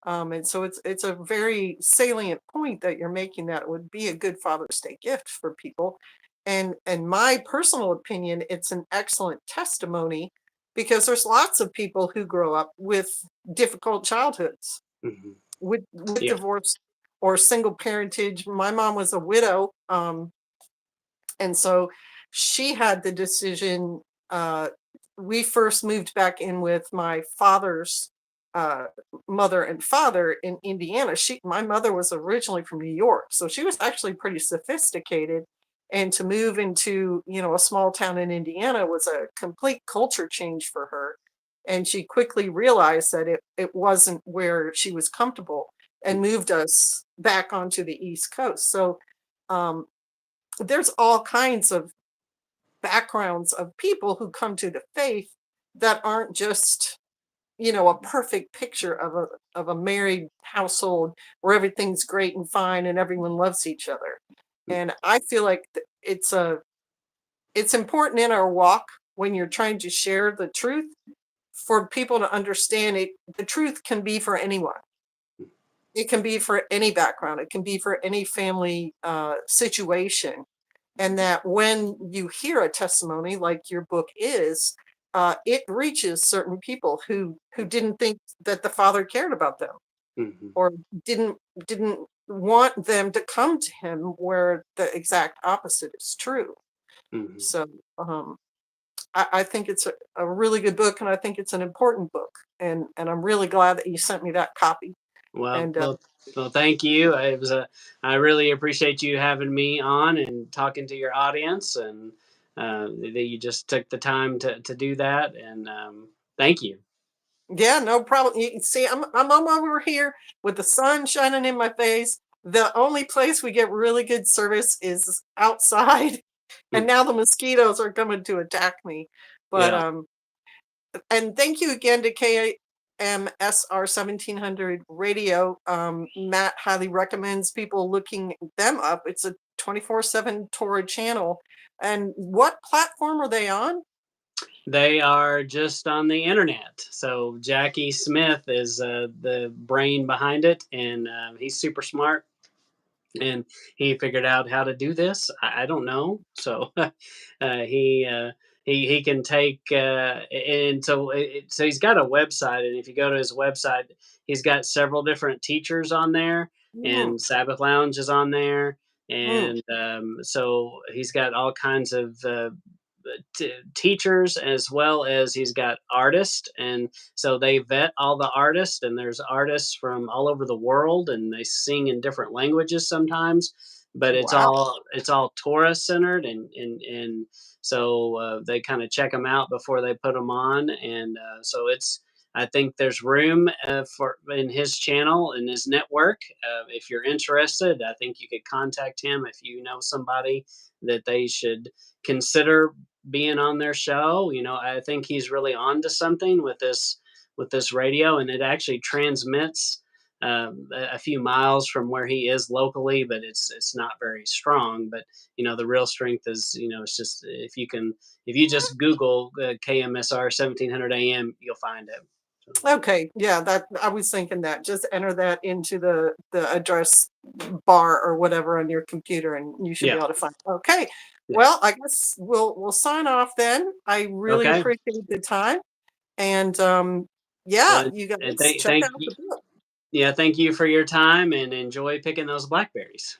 And so it's a very salient point that you're making, that it would be a good Father's Day gift for people. And my personal opinion, it's an excellent testimony, because there's lots of people who grow up with difficult childhoods, Mhm. with Yeah. divorce or single parentage. My mom was a widow, and so she had the decision. We first moved back in with my father's uh, mother and father in Indiana. My mother was originally from New York, so she was actually pretty sophisticated. And to move into a small town in Indiana was a complete culture change for her. and she quickly realized that it wasn't where she was comfortable and moved us back onto the East Coast. So um, there's all kinds of backgrounds of people who come to the faith that aren't just, a perfect picture of a married household where everything's great and fine and everyone loves each other. And I feel like it's important in our walk when you're trying to share the truth for people to understand it. The truth can be for anyone. It can be for any background. It can be for any family situation. And that when you hear a testimony like your book is, it reaches certain people who didn't think that the Father cared about them, Mhm. or didn't want them to come to him, where the exact opposite is true. Mhm. So I think it's a really good book, and I think it's an important book, and I'm really glad that you sent me that copy. Well, And well, well. Thank you. It was a. I really appreciate you having me on and talking to your audience, and that you just took the time to do that. And thank you. yeah, no problem. You can see I'm over here with the sun shining in my face. The only place we get really good service is outside, Hmm. and now the mosquitoes are coming to attack me. But Yeah. and thank you again to KMSR 1700 Radio. Matt highly recommends people looking them up. It's a 24/7 Torah channel. And what platform are they on? They are just on the internet. So Jackie Smith is the brain behind it, and he's super smart. And he figured out how to do this. I don't know. So he he can take and so so he's got a website, and if you go to his website, he's got several different teachers on there, Mm, and Sabbath Lounge is on there, mm, and so he's got all kinds of teachers, as well as he's got artists, and so they vet all the artists, and there's artists from all over the world, and they sing in different languages sometimes, but wow. it's all Torah centered, and so they kind of check them out before they put them on, and so it's. I think there's room for in his channel in his network. If you're interested, I think you could contact him if you know somebody that they should consider being on their show. I think he's really on to something with this radio, and it actually transmits a few miles from where he is locally, but it's not very strong. But the real strength is it's just if you just Google KMSR 1700 AM, you'll find it. So, Okay, yeah, that I was thinking that. Just enter that into the address bar or whatever on your computer, and you should be yeah, able to find. Okay, yeah, well, I guess we'll sign off then. I really okay. appreciate the time, and yeah, Well, you and guys check out the book. yeah, thank you for your time, and enjoy picking those blackberries.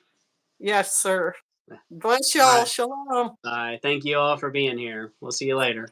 Yes, sir. Bless All y'all. right. Shalom. Bye. Thank you all for being here. We'll see you later.